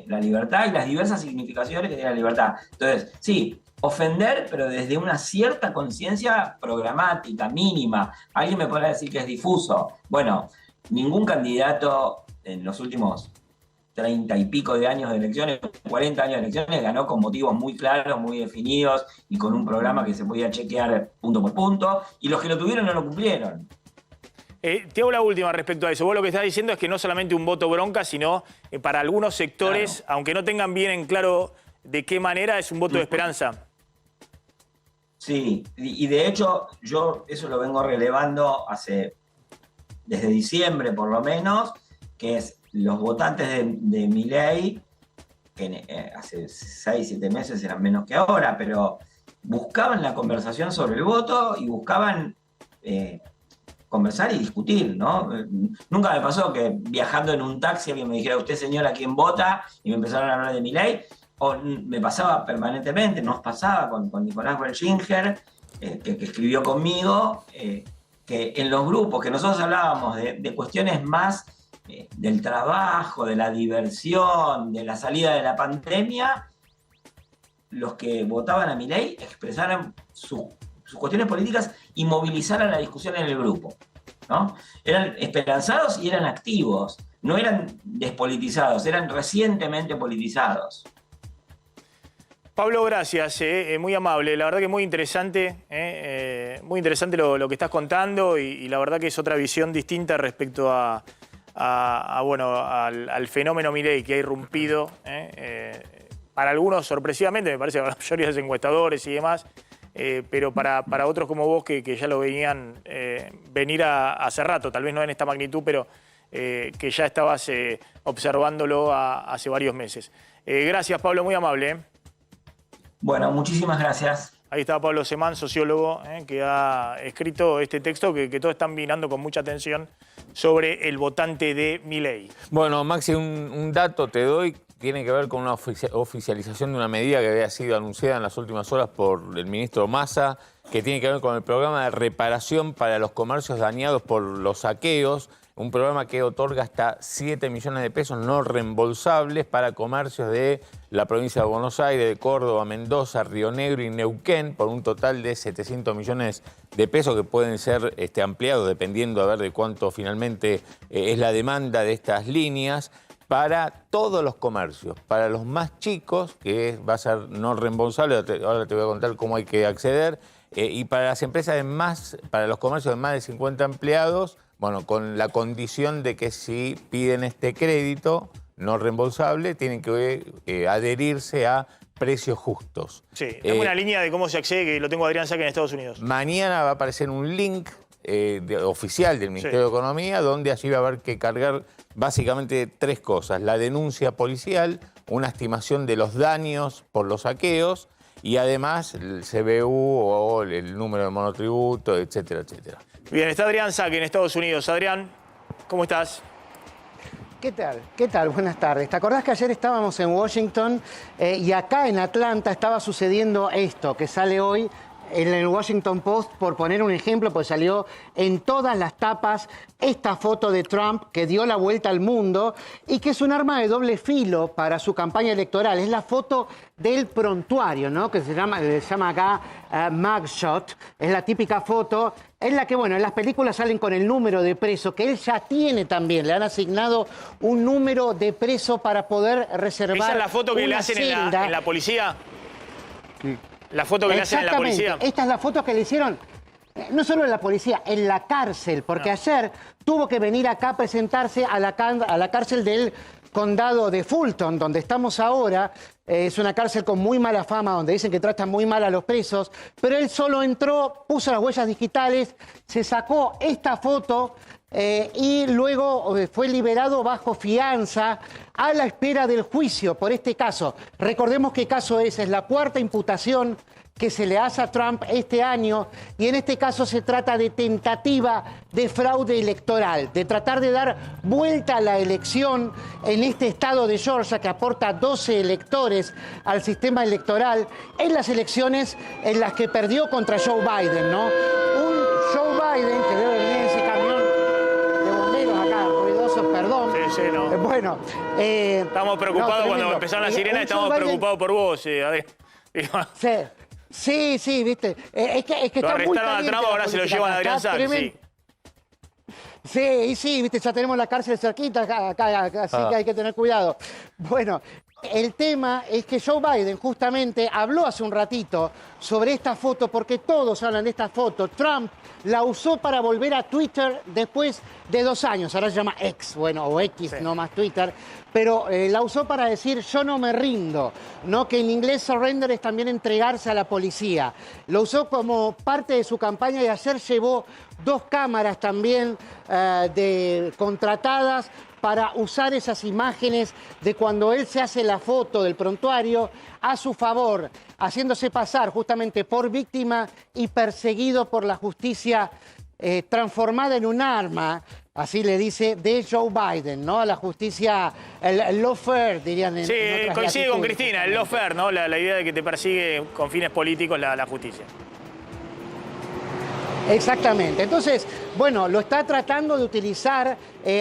la libertad y las diversas significaciones que tiene la libertad. Entonces, sí, ofender, pero desde una cierta conciencia programática, mínima. Alguien me podrá decir que es difuso. Bueno, ningún candidato en los últimos 30 y pico de años de elecciones, 40 años de elecciones, ganó con motivos muy claros, muy definidos y con un programa que se podía chequear punto por punto, y los que lo tuvieron no lo cumplieron. Te hago la última respecto a eso. Vos lo que estás diciendo es que no solamente un voto bronca, sino para algunos sectores, claro, aunque no tengan bien en claro de qué manera, es un voto de esperanza. Sí, y de hecho yo eso lo vengo relevando desde diciembre por lo menos, que es los votantes de Milei, que hace 6, 7 meses eran menos que ahora, pero buscaban la conversación sobre el voto y buscaban conversar y discutir, ¿no? Nunca me pasó que viajando en un taxi alguien me dijera, usted señor, ¿a quién vota? Y me empezaron a hablar de Milei. O me pasaba permanentemente, nos pasaba con Nicolás Berchinger, que escribió conmigo, que en los grupos que nosotros hablábamos de cuestiones más del trabajo, de la diversión, de la salida de la pandemia, los que votaban a Milei expresaron sus sus cuestiones políticas y movilizaran la discusión en el grupo, ¿no? Eran esperanzados y eran activos, no eran despolitizados, eran recientemente politizados. Pablo, gracias, muy amable. La verdad que muy interesante lo que estás contando y la verdad que es otra visión distinta respecto al fenómeno Milei que ha irrumpido, para algunos sorpresivamente, me parece, para la mayoría de los encuestadores y demás, pero para otros como vos que ya lo veían venir hace rato, tal vez no en esta magnitud, pero que ya estabas observándolo hace varios meses. Gracias, Pablo, muy amable. Bueno, muchísimas gracias. Ahí está Pablo Semán, sociólogo, que ha escrito este texto que todos están mirando con mucha atención sobre el votante de Milei. Bueno, Maxi, un dato te doy, tiene que ver con una oficialización de una medida que había sido anunciada en las últimas horas por el ministro Massa, que tiene que ver con el programa de reparación para los comercios dañados por los saqueos, un programa que otorga hasta 7 millones de pesos no reembolsables para comercios de la provincia de Buenos Aires, de Córdoba, Mendoza, Río Negro y Neuquén, por un total de 700 millones de pesos que pueden ser ampliados dependiendo a ver de cuánto finalmente es la demanda de estas líneas, para todos los comercios, para los más chicos, que va a ser no reembolsable, ahora te voy a contar cómo hay que acceder, y para las empresas para los comercios de más de 50 empleados, bueno, con la condición de que si piden este crédito no reembolsable, tienen que adherirse a precios justos. Sí, dame una línea de cómo se accede, que lo tengo Adrián Saque en Estados Unidos. Mañana va a aparecer un link oficial del Ministerio de Economía, donde allí va a haber que cargar básicamente 3 cosas. La denuncia policial, una estimación de los daños por los saqueos y además el CBU o el número de monotributo, etcétera, etcétera. Bien, está Adrián Saque en Estados Unidos. Adrián, ¿cómo estás? ¿Qué tal? ¿Qué tal? Buenas tardes. ¿Te acordás que ayer estábamos en Washington y acá en Atlanta estaba sucediendo esto que sale hoy en el Washington Post, por poner un ejemplo, pues salió en todas las tapas esta foto de Trump que dio la vuelta al mundo y que es un arma de doble filo para su campaña electoral. Es la foto del prontuario, ¿no? Que se llama acá mugshot. Es la típica foto en la que, bueno, en las películas salen con el número de preso, que él ya tiene también. Le han asignado un número de preso para poder reservar. ¿Esa es la foto que le hacen en la policía? La foto que le hacen en la policía. Esta es la foto que le hicieron, no solo en la policía, en la cárcel, porque ayer tuvo que venir acá a presentarse a la cárcel del condado de Fulton, donde estamos ahora. Es una cárcel con muy mala fama, donde dicen que tratan muy mal a los presos, pero él solo entró, puso las huellas digitales, se sacó esta foto y luego fue liberado bajo fianza a la espera del juicio por este caso. Recordemos qué caso es la 4ª imputación que se le hace a Trump este año y en este caso se trata de tentativa de fraude electoral, de tratar de dar vuelta a la elección en este estado de Georgia que aporta 12 electores al sistema electoral en las elecciones en las que perdió contra Joe Biden, ¿no? Un Joe Biden que debe venir en ese camión de bomberos acá, ruidosos, perdón. Sí, no. Bueno. Estamos preocupados cuando empezaron las sirenas, estamos preocupados por vos, Adrián. Sí, viste. Es que lo está muy arrestaron a Trump, ahora se lo llevan a Adrián Saque, sí, viste, ya tenemos la cárcel cerquita acá, así que hay que tener cuidado. Bueno, el tema es que Joe Biden justamente habló hace un ratito sobre esta foto, porque todos hablan de esta foto. Trump la usó para volver a Twitter después de 2 años. Ahora se llama X, bueno, o X, sí. No más Twitter. Pero la usó para decir yo no me rindo, ¿no? Que en inglés surrender es también entregarse a la policía. Lo usó como parte de su campaña y ayer llevó 2 cámaras también contratadas para usar esas imágenes de cuando él se hace la foto del prontuario a su favor, haciéndose pasar justamente por víctima y perseguido por la justicia transformada en un arma, así le dice, de Joe Biden, ¿no? A la justicia, el lawfare, dirían en Sí, otras coincide con latitudes. Cristina, el lawfare, ¿no? La idea de que te persigue con fines políticos la justicia. Exactamente. Entonces, bueno, lo está tratando de utilizar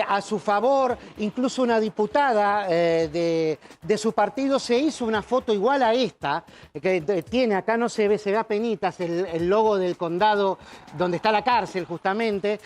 a su favor. Incluso una diputada de su partido se hizo una foto igual a esta, que tiene, acá no se ve apenitas el logo del condado donde está la cárcel justamente,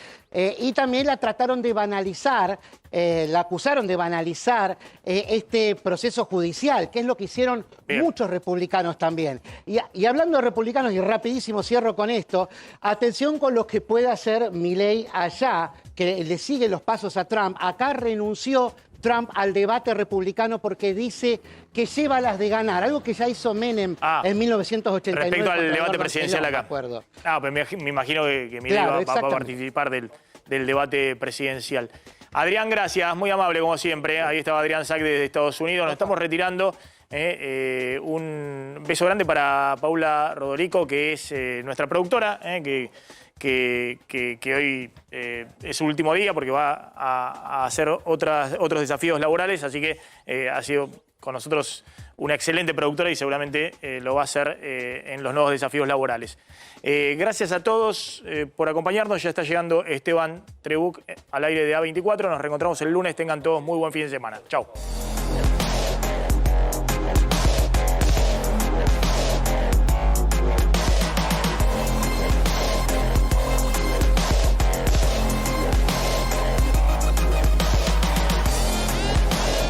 y también la trataron de banalizar, la acusaron de banalizar este proceso judicial, que es lo que hicieron muchos republicanos también. Y hablando de republicanos, y rapidísimo cierro con esto, atención con lo que puede hacer Milei allá, que le sigue los pasos a Trump. Acá renunció Trump al debate republicano porque dice que lleva las de ganar, algo que ya hizo Menem en 1989. Respecto al debate presidencial acá. Acuerdo. Pero me imagino que Milei va a participar del debate presidencial. Adrián, gracias, muy amable como siempre. Ahí estaba Adrián Sack desde Estados Unidos. Nos estamos retirando. Un beso grande para Paula Rodorico, que es nuestra productora, que hoy es su último día porque va a hacer otros desafíos laborales, así que ha sido con nosotros una excelente productora y seguramente lo va a hacer en los nuevos desafíos laborales. Gracias a todos por acompañarnos. Ya está llegando Esteban Trebuch al aire de A24. Nos reencontramos el lunes. Tengan todos muy buen fin de semana. Chau.